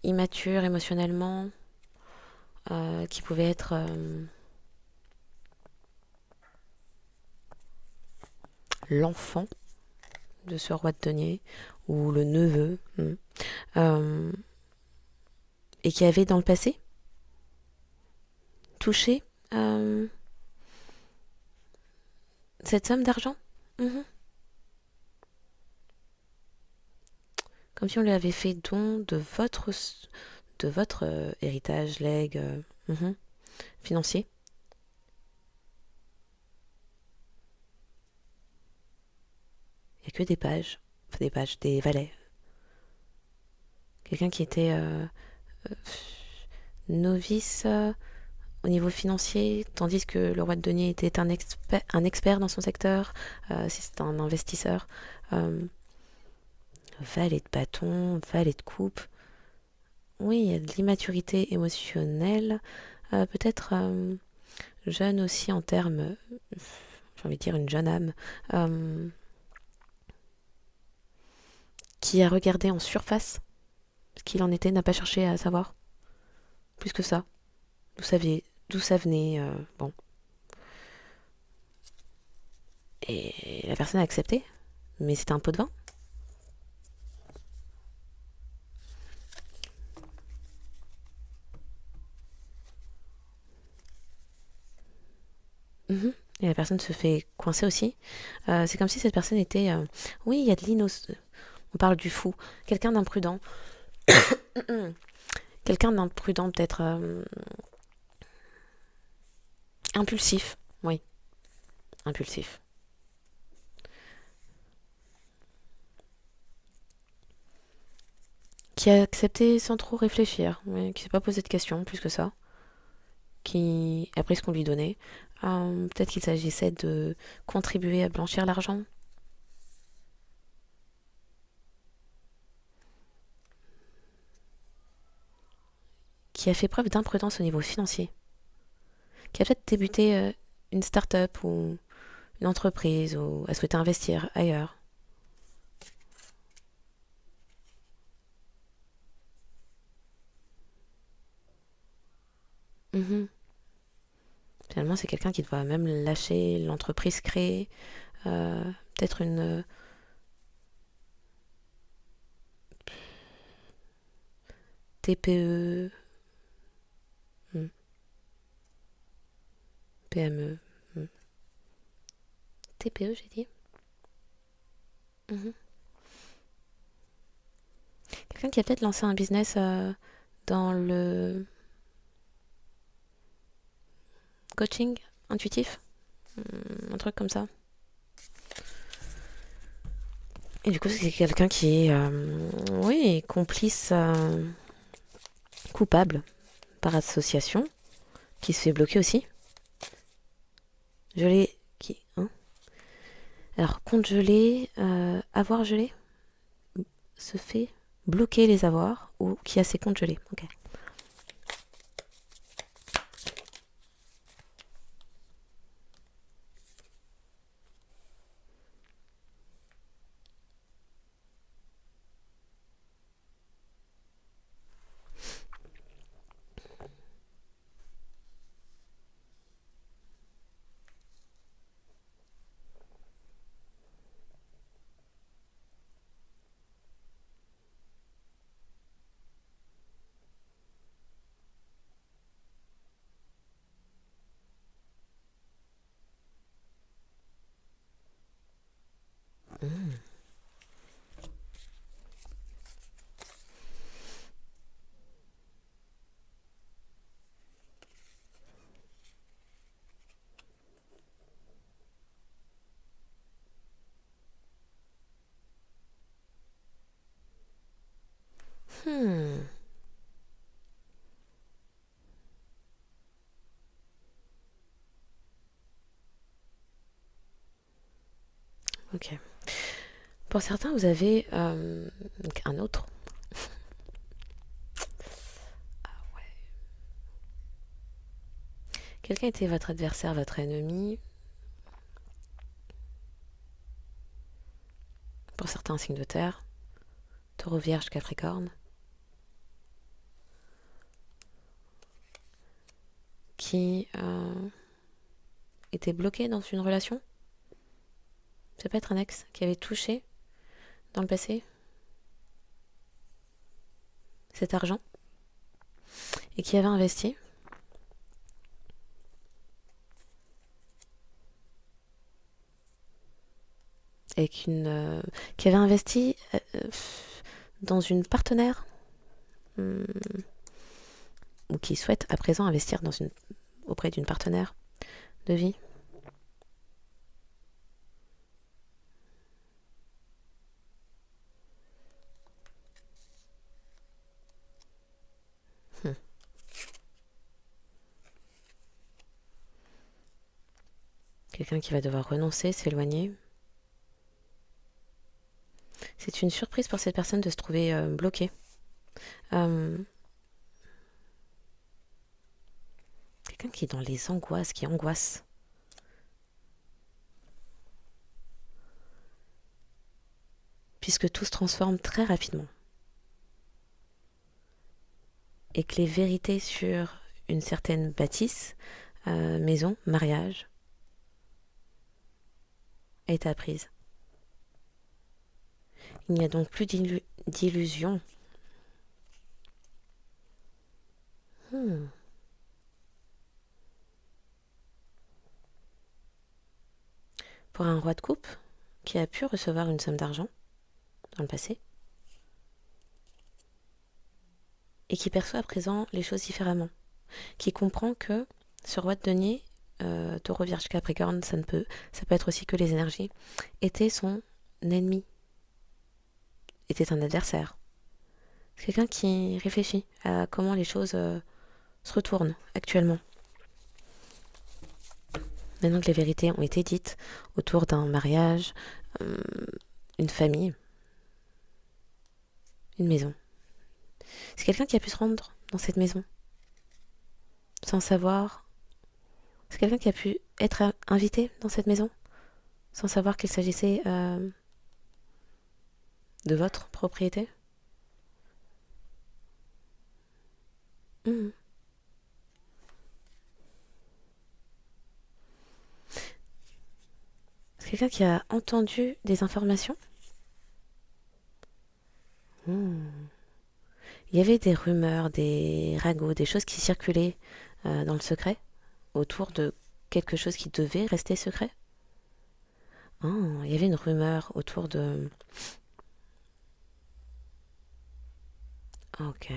immature émotionnellement, qui pouvait être l'enfant de ce roi de denier, ou le neveu, et qui avait dans le passé touché cette somme d'argent. Comme si on lui avait fait don de votre héritage, legs, financier. Il n'y a que des pages. Enfin, des valets. Quelqu'un qui était novice au niveau financier, tandis que le roi de denier était un expert dans son secteur, c'est un investisseur. Valet de bâton, valet de coupe. Oui, il y a de l'immaturité émotionnelle, peut-être jeune aussi en termes, j'ai envie de dire une jeune âme, qui a regardé en surface ce qu'il en était, n'a pas cherché à savoir plus que ça. D'où ça venait, bon. Et la personne a accepté, mais c'était un pot de vin. Et la personne se fait coincer aussi. C'est comme si cette personne était... oui, il y a de l'innocence. On parle du fou. Quelqu'un d'imprudent. Quelqu'un d'imprudent, peut-être impulsif. Oui, impulsif. Qui a accepté sans trop réfléchir. Oui, qui s'est pas posé de questions plus que ça. Qui a pris ce qu'on lui donnait. Peut-être qu'il s'agissait de contribuer à blanchir l'argent. Qui a fait preuve d'imprudence au niveau financier. Qui a peut-être débuté une start-up ou une entreprise ou a souhaité investir ailleurs. Finalement, c'est quelqu'un qui doit même lâcher l'entreprise créée. Peut-être une TPE, PME. TPE, j'ai dit. Quelqu'un qui a peut-être lancé un business dans le coaching intuitif, un truc comme ça. Et du coup, c'est quelqu'un qui est, oui, complice, coupable par association, qui se fait bloquer aussi. Gelé, qui, hein. Alors, compte gelé, avoir gelé, se fait bloquer les avoirs ou qui a ses comptes gelés. Ok. Hmm. Ok. Pour certains, vous avez donc un autre. Quelqu'un était votre adversaire, votre ennemi. Pour certains, signe de terre. Taureau, Vierge, Capricorne. Qui était bloqué dans une relation. Ça peut être un ex qui avait touché dans le passé cet argent et qui avait investi. Et qui avait investi dans une partenaire ou qui souhaite à présent investir auprès d'une partenaire de vie. Quelqu'un qui va devoir renoncer, s'éloigner. C'est une surprise pour cette personne de se trouver bloquée. Quelqu'un qui est dans les angoisses, qui angoisse. Puisque tout se transforme très rapidement. Et que les vérités sur une certaine bâtisse, maison, mariage, est apprise. Il n'y a donc plus d'illusion. Pour un roi de coupe qui a pu recevoir une somme d'argent dans le passé et qui perçoit à présent les choses différemment, qui comprend que ce roi de denier, Taureau, Vierge, Capricorne, ça peut être aussi que les énergies, était son ennemi, était un adversaire. C'est quelqu'un qui réfléchit à comment les choses se retournent actuellement. Maintenant que les vérités ont été dites autour d'un mariage, une famille, une maison. C'est quelqu'un qui a pu se rendre dans cette maison sans savoir. C'est quelqu'un qui a pu être invité dans cette maison sans savoir qu'il s'agissait de votre propriété. C'est quelqu'un qui a entendu des informations. Il y avait des rumeurs, des ragots, des choses qui circulaient dans le secret autour de quelque chose qui devait rester secret. Il y avait une rumeur autour de Ok.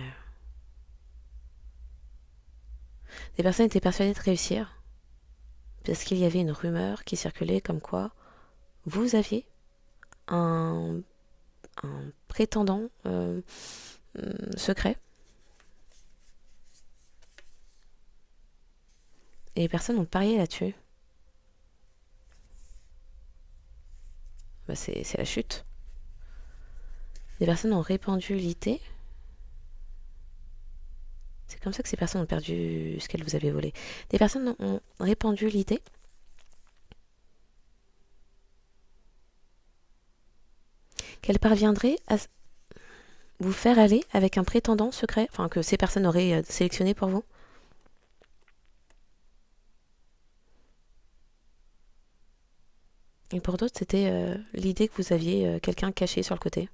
Des personnes étaient persuadées de réussir parce qu'il y avait une rumeur qui circulait comme quoi vous aviez un, un prétendant secret. Et les personnes ont parié là-dessus. Bah, c'est la chute. Des personnes ont répandu l'idée. C'est comme ça que ces personnes ont perdu ce qu'elles vous avaient volé. Des personnes ont répandu l'idée qu'elles parviendraient à vous faire aller avec un prétendant secret, enfin que ces personnes auraient sélectionné pour vous. Et pour d'autres, c'était l'idée que vous aviez quelqu'un caché sur le côté.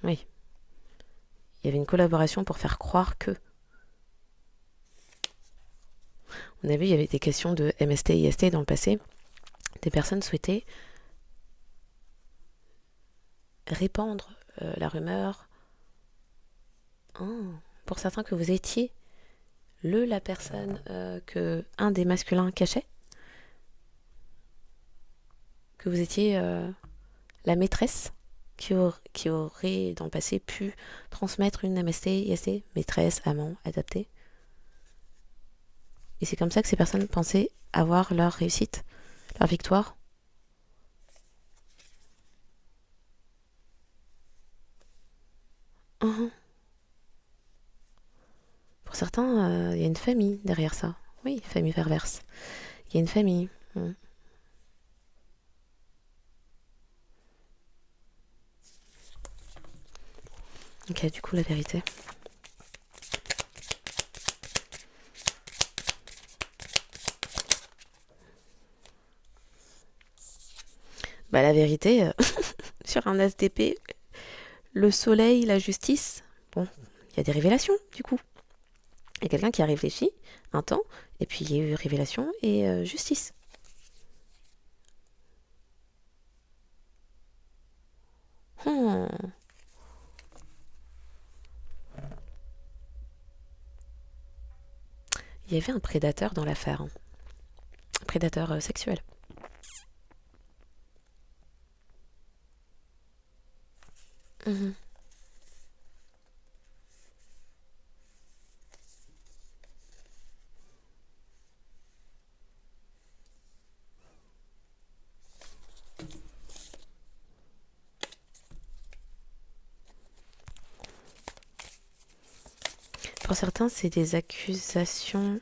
Oui. Il y avait une collaboration pour faire croire que. On a vu, il y avait des questions de MST, IST dans le passé. Des personnes souhaitaient répandre la rumeur. Oh, pour certains que vous étiez la personne que un des masculins cachait. Que vous étiez la maîtresse qui aurait dans le passé pu transmettre une MST, IST, maîtresse, amant, adapté. Et c'est comme ça que ces personnes pensaient avoir leur réussite, leur victoire. Uhum. Pour certains, il y a une famille derrière ça. Oui, famille perverse. Il y a une famille. Ok, du coup, la vérité. Bah, la vérité, sur un as d'épée, le soleil, la justice, bon, il y a des révélations, du coup. Il y a quelqu'un qui a réfléchi un temps, et puis il y a eu révélation et justice. Hmm. Il y avait un prédateur dans l'affaire. Hein. Un prédateur sexuel. Mhm. Pour certains, c'est des accusations.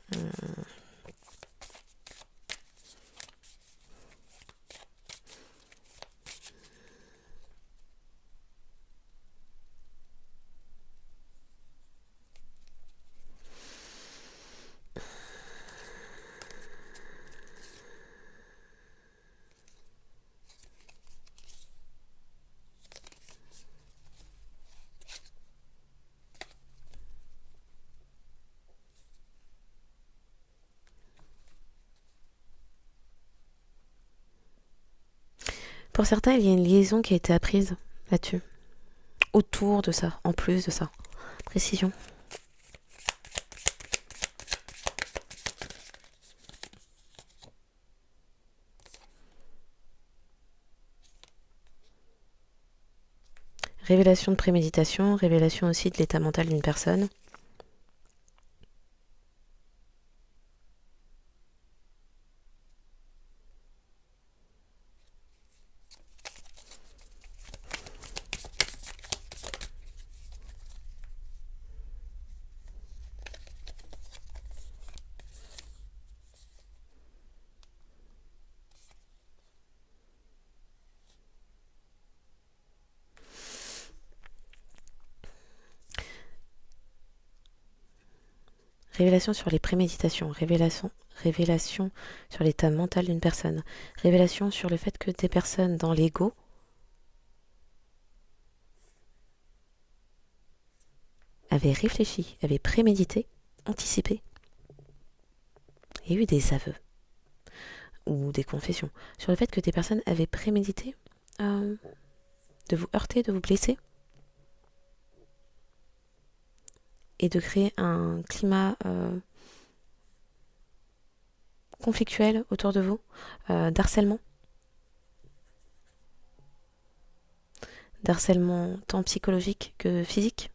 Pour certains, il y a une liaison qui a été apprise là-dessus. Autour de ça, en plus de ça. Précision. Révélation de préméditation, révélation aussi de l'état mental d'une personne. Révélation sur les préméditations, révélation sur l'état mental d'une personne, révélation sur le fait que des personnes dans l'ego avaient réfléchi, avaient prémédité, anticipé. Il y a eu des aveux ou des confessions sur le fait que des personnes avaient prémédité de vous heurter, de vous blesser, et de créer un climat conflictuel autour de vous, d'harcèlement tant psychologique que physique.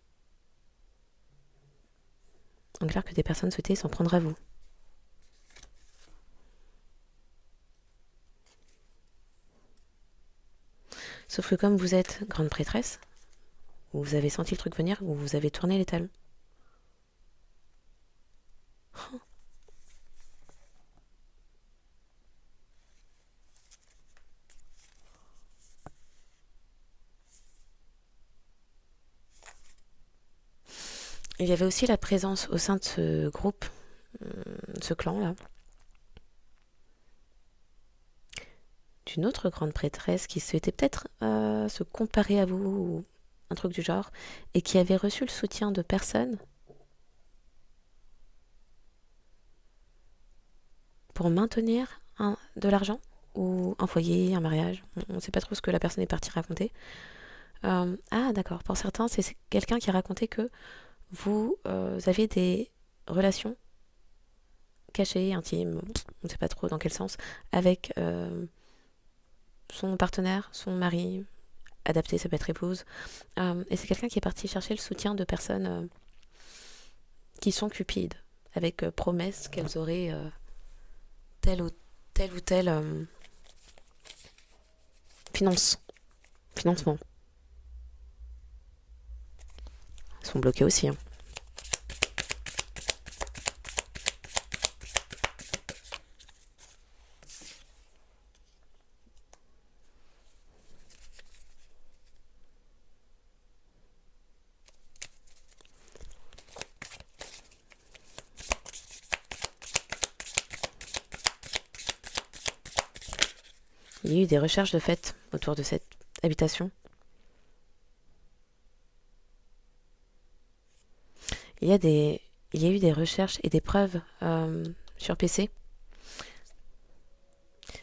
En clair, que des personnes souhaitaient s'en prendre à vous. Sauf que comme vous êtes grande prêtresse, vous avez senti le truc venir, vous avez tourné les talons. Il y avait aussi la présence au sein de ce groupe, ce clan-là, d'une autre grande prêtresse qui souhaitait peut-être se comparer à vous, ou un truc du genre, et qui avait reçu le soutien de personnes pour maintenir de l'argent, ou un foyer, un mariage. On ne sait pas trop ce que la personne est partie raconter. Ah d'accord, pour certains, c'est quelqu'un qui a raconté que vous aviez des relations cachées, intimes, on ne sait pas trop dans quel sens, avec son partenaire, son mari, adapté, ça peut être épouse. Et c'est quelqu'un qui est parti chercher le soutien de personnes qui sont cupides, avec promesse qu'elles auraient tel ou tel financement. Ils sont bloqués aussi. Hein. Il y a eu des recherches de fait autour de cette habitation. Il y a eu des recherches et des preuves sur PC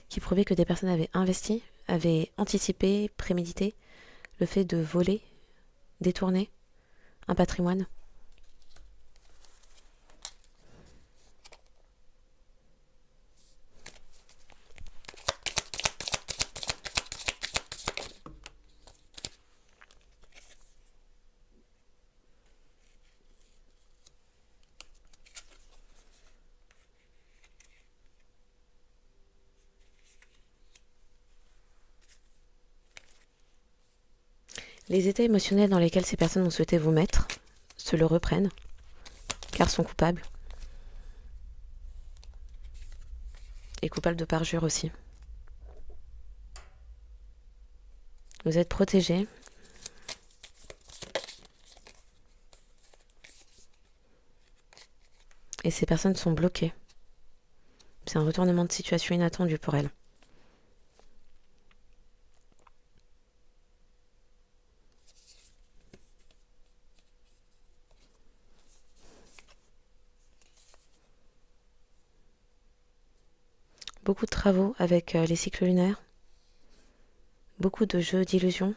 qui prouvaient que des personnes avaient investi, avaient anticipé, prémédité le fait de voler, détourner un patrimoine. Les états émotionnels dans lesquels ces personnes ont souhaité vous mettre se le reprennent, car sont coupables. Et coupables de parjure aussi. Vous êtes protégés. Et ces personnes sont bloquées. C'est un retournement de situation inattendu pour elles. Beaucoup de travaux avec les cycles lunaires. Beaucoup de jeux d'illusions.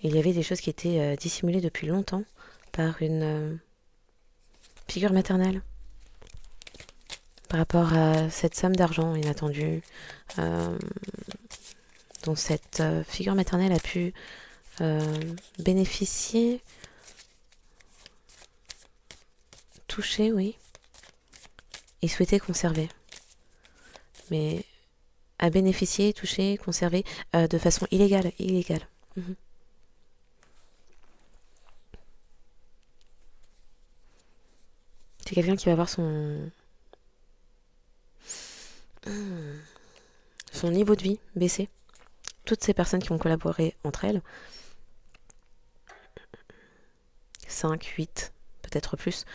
Il y avait des choses qui étaient dissimulées depuis longtemps par une figure maternelle. Par rapport à cette somme d'argent inattendue dont cette figure maternelle a pu bénéficier, toucher, oui, et souhaiter conserver. Mais à bénéficier, toucher, conserver de façon illégale. Mhm. C'est quelqu'un qui va avoir son niveau de vie baisser. Toutes ces personnes qui ont collaboré entre elles, 5, 8, peut-être plus,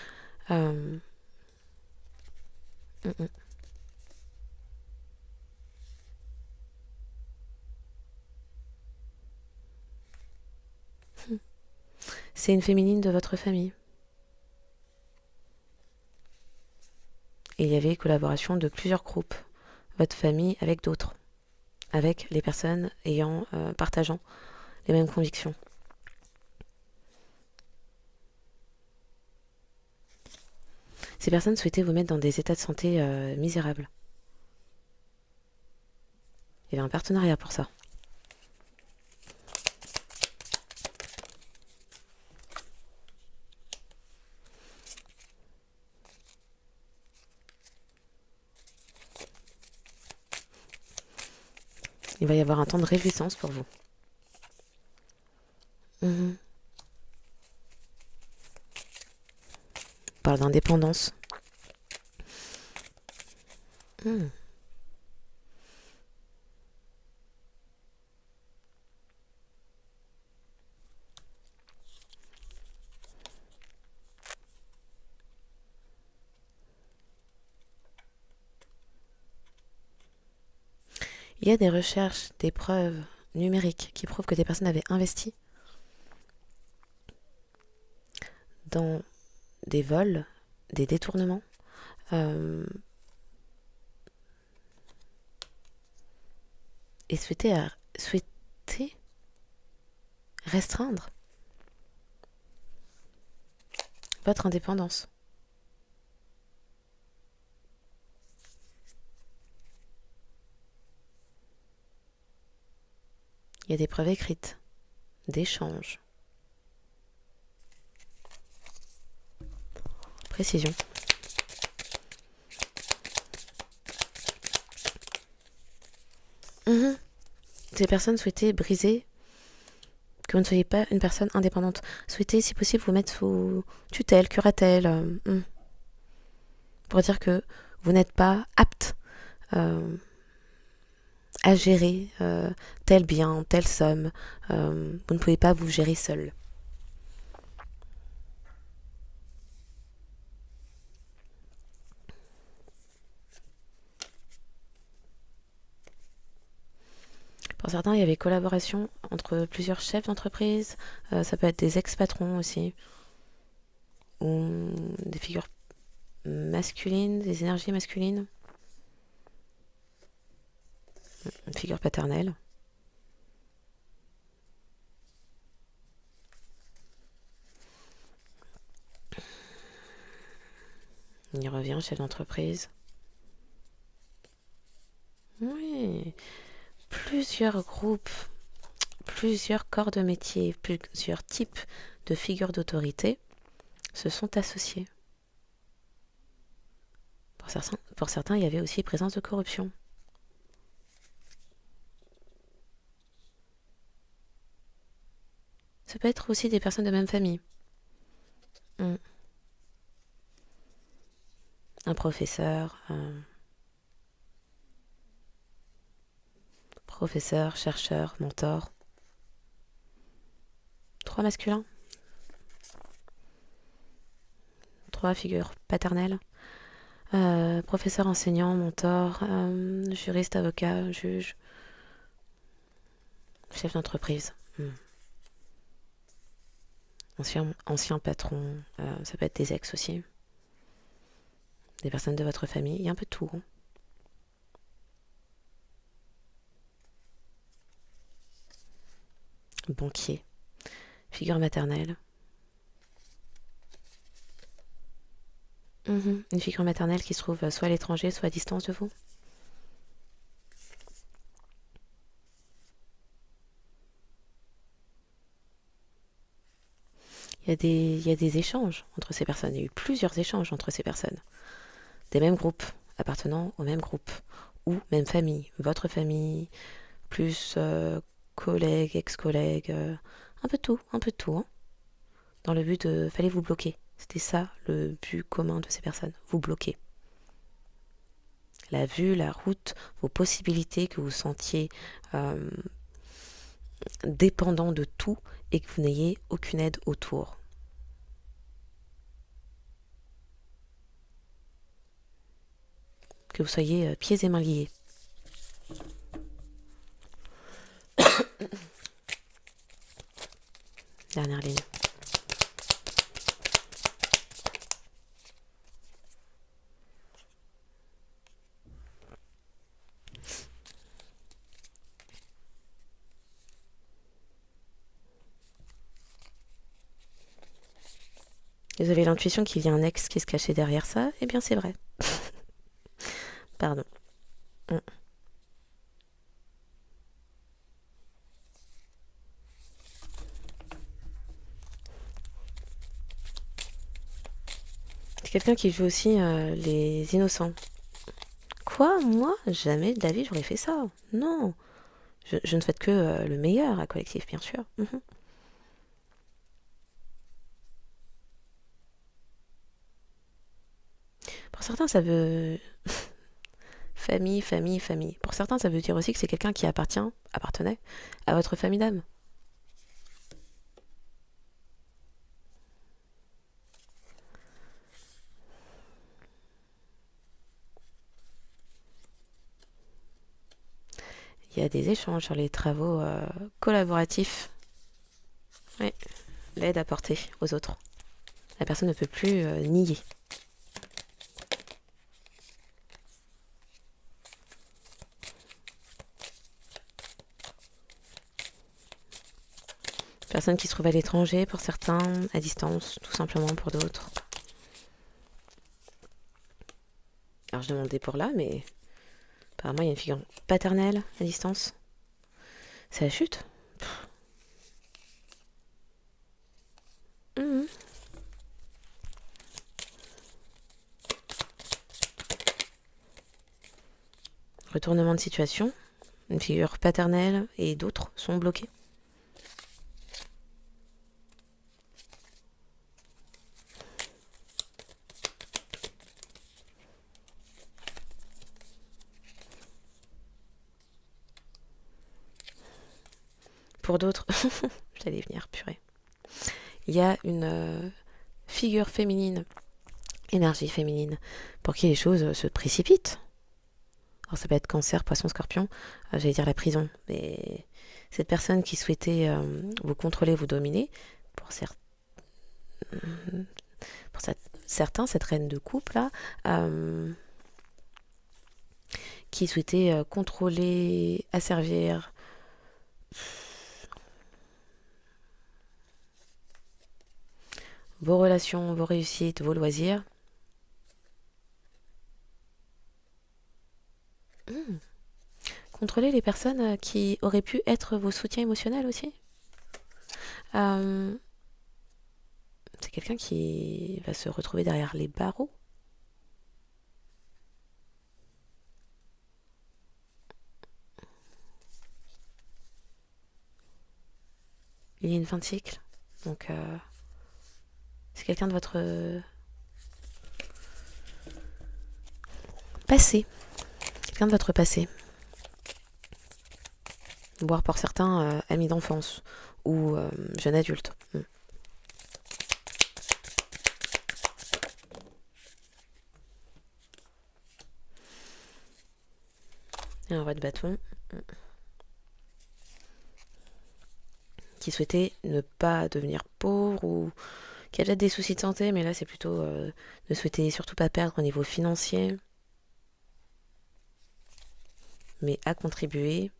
c'est une féminine de votre famille. Et il y avait collaboration de plusieurs groupes, votre famille avec d'autres. avec les personnes partageant les mêmes convictions. Ces personnes souhaitaient vous mettre dans des états de santé misérables. Il y avait un partenariat pour ça. Il va y avoir un temps de réjouissance pour vous. On parle d'indépendance. Il y a des recherches, des preuves numériques qui prouvent que des personnes avaient investi dans des vols, des détournements, et souhaitaient restreindre votre indépendance. Il y a des preuves écrites, d'échanges. Précision. Ces personnes souhaitaient briser que vous ne soyez pas une personne indépendante. Souhaitez, si possible, vous mettre sous tutelle, curatelle, pour dire que vous n'êtes pas apte à gérer tel bien, telle somme. Vous ne pouvez pas vous gérer seul. Pour certains, il y avait collaboration entre plusieurs chefs d'entreprise. Ça peut être des ex-patrons aussi. Ou des figures masculines, des énergies masculines. Une figure paternelle. On y revient, chef d'entreprise. Oui. Plusieurs groupes, plusieurs corps de métier, plusieurs types de figures d'autorité se sont associés. Pour certains, il y avait aussi présence de corruption. Ça peut être aussi des personnes de même famille. Un professeur, chercheur, mentor. 3 masculins. 3 figures paternelles. Professeur, enseignant, mentor, juriste, avocat, juge, chef d'entreprise. Ancien patron, ça peut être des ex aussi. Des personnes de votre famille, il y a un peu de tout. Banquier, figure maternelle. Une figure maternelle qui se trouve soit à l'étranger, soit à distance de vous. Il y a des échanges entre ces personnes. Il y a eu plusieurs échanges entre ces personnes. Des mêmes groupes, appartenant au même groupe. Ou même famille. Votre famille, plus collègues, ex-collègues. Un peu de tout. Dans le but de... Fallait vous bloquer. C'était ça le but commun de ces personnes. Vous bloquer. La vue, la route, vos possibilités que vous sentiez dépendant de tout et que vous n'ayez aucune aide autour. Que vous soyez pieds et mains liés. Dernière ligne. Vous avez l'intuition qu'il y a un ex qui se cachait derrière ça. Eh bien, c'est vrai. Pardon. Mm. C'est quelqu'un qui joue aussi les innocents. Quoi? Moi? Jamais de la vie j'aurais fait ça. Non. Je ne souhaite que le meilleur à collectif, bien sûr. Mhm. Pour certains, ça veut... Famille, famille, famille. Pour certains, ça veut dire aussi que c'est quelqu'un qui appartenait à votre famille d'âme. Il y a des échanges sur les travaux collaboratifs. Oui, l'aide apportée aux autres. La personne ne peut plus nier. Personne qui se trouve à l'étranger pour certains, à distance, tout simplement pour d'autres. Alors je demandais pour là, mais apparemment il y a une figure paternelle à distance. C'est la chute. Mhm. Retournement de situation. Une figure paternelle et d'autres sont bloqués. Pour d'autres, j'allais venir, purée. Il y a une figure féminine, énergie féminine, pour qui les choses se précipitent. Alors ça peut être cancer, poisson, scorpion, j'allais dire la prison. Mais cette personne qui souhaitait vous contrôler, vous dominer, pour, certains, cette reine de couple là, qui souhaitait contrôler, asservir vos relations, vos réussites, vos loisirs. Hmm. Contrôler les personnes qui auraient pu être vos soutiens émotionnels aussi. Euh, c'est quelqu'un qui va se retrouver derrière les barreaux. Il y a une fin de cycle. Donc, c'est quelqu'un de votre passé. Quelqu'un de votre passé. Voire pour certains, amis d'enfance ou jeune adulte. Et un roi de bâton qui souhaitait ne pas devenir pauvre ou qui a déjà des soucis de santé, mais là c'est plutôt ne souhaiter surtout pas perdre au niveau financier, mais à contribuer,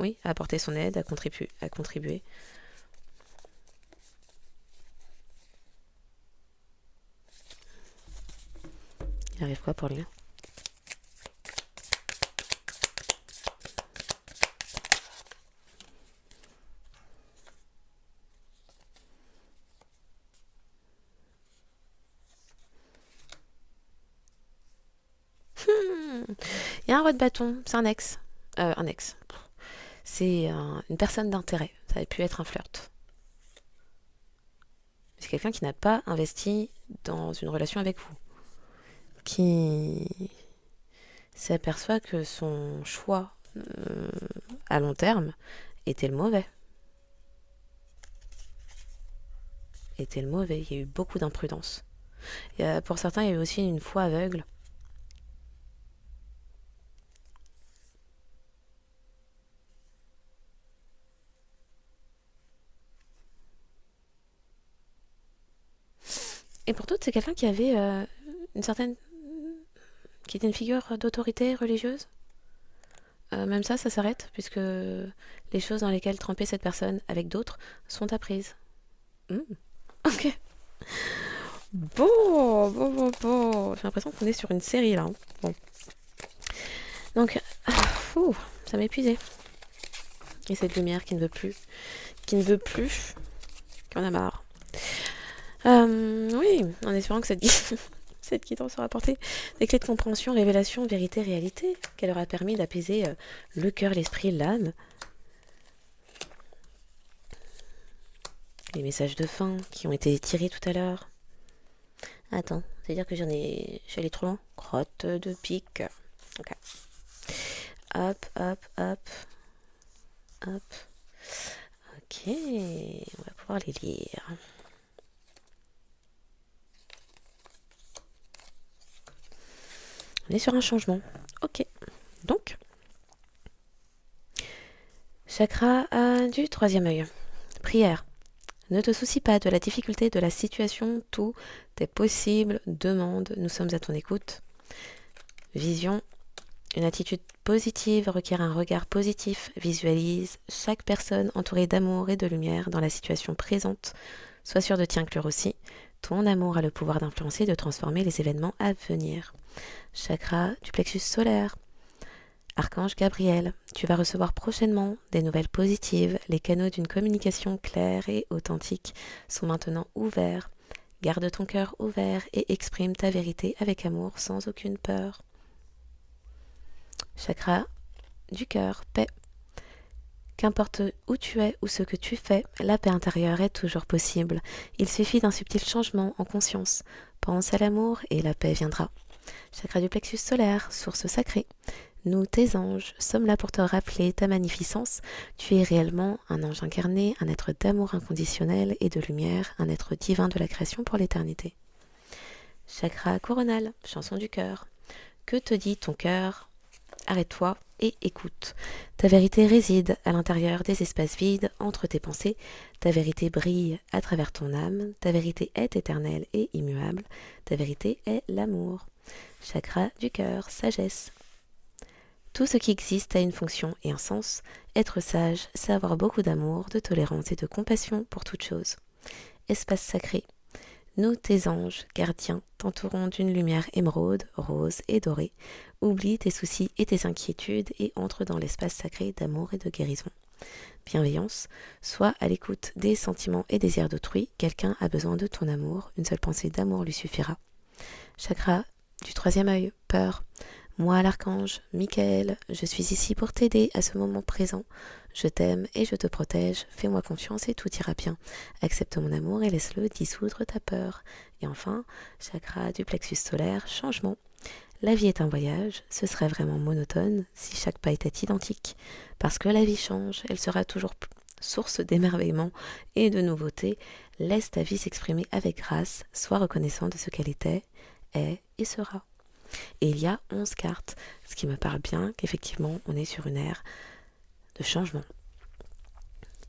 oui, à apporter son aide, à contribuer. Il arrive quoi pour lui? Il y a un roi de bâton, c'est un ex. Un ex. C'est une personne d'intérêt. Ça aurait pu être un flirt. C'est quelqu'un qui n'a pas investi dans une relation avec vous. Qui s'aperçoit que son choix à long terme était le mauvais. Était le mauvais. Il y a eu beaucoup d'imprudence. Pour certains, il y a eu aussi une foi aveugle. Et pour d'autres, c'est quelqu'un qui avait une certaine... qui était une figure d'autorité religieuse. Même ça s'arrête, puisque les choses dans lesquelles tremper cette personne avec d'autres sont apprises. Ok. Bon. J'ai l'impression qu'on est sur une série là, hein. Bon. Donc, ça m'a épuisé. Et cette lumière qui ne veut plus, qu'on a marre. Oui, en espérant que cette guidance aura apporté des clés de compréhension, révélation, vérité, réalité, qu'elle aura permis d'apaiser le cœur, l'esprit, l'âme. Les messages de fin qui ont été tirés tout à l'heure. Attends, c'est-à-dire que je suis allée trop loin. Crotte de pique. Ok. Hop. Ok, on va pouvoir les lire. On est sur un changement. Ok. Donc, chakra du troisième œil. Prière. Ne te soucie pas de la difficulté de la situation, tout est possible, demande, nous sommes à ton écoute. Vision, une attitude positive requiert un regard positif, visualise chaque personne entourée d'amour et de lumière dans la situation présente. Sois sûr de t'y inclure aussi. Ton amour a le pouvoir d'influencer et de transformer les événements à venir. Chakra du plexus solaire. Archange Gabriel, tu vas recevoir prochainement des nouvelles positives. Les canaux d'une communication claire et authentique sont maintenant ouverts. Garde ton cœur ouvert et exprime ta vérité avec amour sans aucune peur. Chakra du cœur, paix. Qu'importe où tu es ou ce que tu fais, la paix intérieure est toujours possible. Il suffit d'un subtil changement en conscience. Pense à l'amour et la paix viendra. Chakra du plexus solaire, source sacrée. Nous, tes anges, sommes là pour te rappeler ta magnificence. Tu es réellement un ange incarné, un être d'amour inconditionnel et de lumière, un être divin de la création pour l'éternité. Chakra coronal, chanson du cœur. Que te dit ton cœur ? Arrête-toi et écoute. Ta vérité réside à l'intérieur des espaces vides entre tes pensées. Ta vérité brille à travers ton âme. Ta vérité est éternelle et immuable. Ta vérité est l'amour. Chakra du cœur, sagesse. Tout ce qui existe a une fonction et un sens. Être sage, c'est avoir beaucoup d'amour, de tolérance et de compassion pour toute chose. Espace sacré. Nous, tes anges, gardiens, t'entourons d'une lumière émeraude, rose et dorée. Oublie tes soucis et tes inquiétudes et entre dans l'espace sacré d'amour et de guérison. Bienveillance, sois à l'écoute des sentiments et désirs d'autrui. Quelqu'un a besoin de ton amour, une seule pensée d'amour lui suffira. Chakra du troisième œil, peur. Moi, l'archange, Michael, je suis ici pour t'aider à ce moment présent. Je t'aime et je te protège. Fais-moi confiance et tout ira bien. Accepte mon amour et laisse-le dissoudre ta peur. Et enfin, chakra du plexus solaire, changement. La vie est un voyage, ce serait vraiment monotone si chaque pas était identique. Parce que la vie change, elle sera toujours source d'émerveillement et de nouveautés. Laisse ta vie s'exprimer avec grâce, sois reconnaissant de ce qu'elle était, est et sera. Et il y a 11 cartes, ce qui me parle bien qu'effectivement on est sur une ère de changement.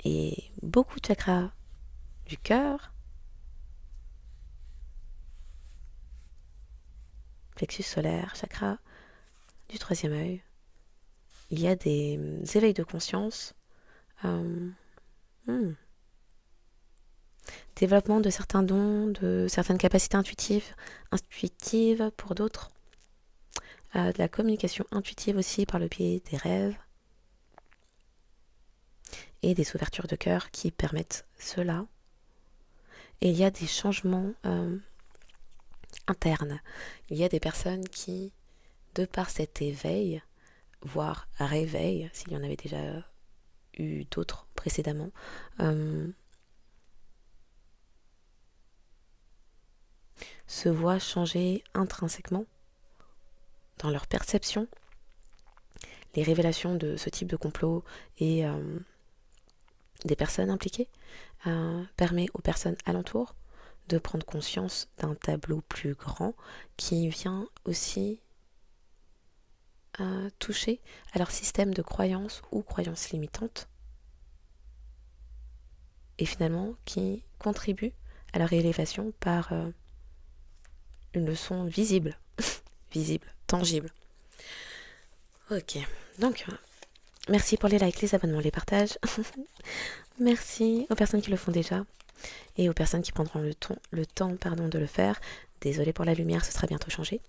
Et beaucoup de chakras du cœur, plexus solaire, chakra du troisième œil. Il y a des éveils de conscience, développement de certains dons, de certaines capacités intuitives pour d'autres. De la communication intuitive aussi par le biais des rêves et des ouvertures de cœur qui permettent cela. Et il y a des changements internes. Il y a des personnes qui, de par cet éveil, voire réveil, s'il y en avait déjà eu d'autres précédemment, se voient changer intrinsèquement dans leur perception. Les révélations de ce type de complot et des personnes impliquées permet aux personnes alentour de prendre conscience d'un tableau plus grand qui vient aussi toucher à leur système de croyances ou croyances limitantes et finalement qui contribue à leur élévation par une leçon visible, tangible. Ok, donc merci pour les likes, les abonnements, les partages. Merci aux personnes qui le font déjà. Et aux personnes qui prendront le temps de le faire, désolée pour la lumière, ce sera bientôt changé.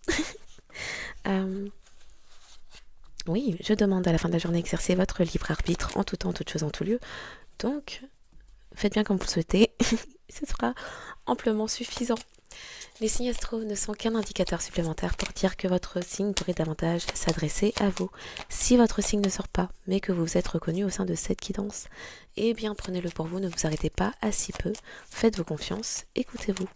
Oui, je demande à la fin de la journée d'exercer votre libre arbitre en tout temps, toute chose, en tout lieu. Donc, faites bien comme vous le souhaitez, ce sera amplement suffisant. Les signes astro ne sont qu'un indicateur supplémentaire pour dire que votre signe pourrait davantage s'adresser à vous. Si votre signe ne sort pas, mais que vous vous êtes reconnu au sein de cette guidance, eh bien prenez-le pour vous, ne vous arrêtez pas à si peu, faites-vous confiance, écoutez-vous.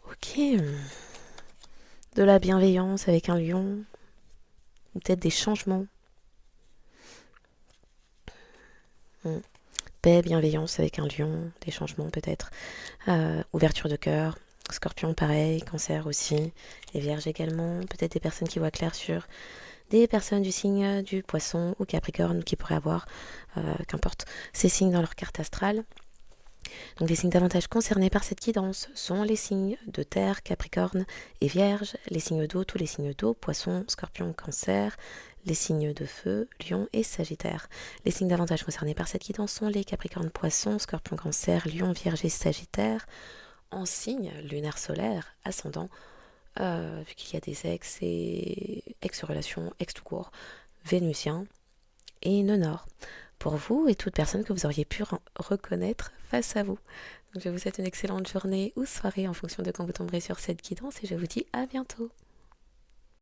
Ok, de la bienveillance avec un lion, ou peut-être des changements. Paix, bienveillance avec un lion, des changements peut-être. Ouverture de cœur, scorpion pareil, cancer aussi, et vierge également. Peut-être des personnes qui voient clair sur des personnes du signe du poisson ou capricorne qui pourraient avoir, qu'importe, ces signes dans leur carte astrale. Donc les signes davantage concernés par cette guidance sont les signes de terre, capricorne et vierge, les signes d'eau, tous les signes d'eau, poisson, scorpion, cancer, les signes de feu, lion et sagittaire. Les signes davantage concernés par cette guidance sont les capricornes, poisson, scorpion, cancer, lion, vierge et sagittaire, en signe lunaire solaire, ascendant, vu qu'il y a des ex et ex-relations, ex tout court, vénusien et nœud nord. Pour vous et toute personne que vous auriez pu reconnaître face à vous. Donc je vous souhaite une excellente journée ou soirée en fonction de quand vous tomberez sur cette guidance et je vous dis à bientôt.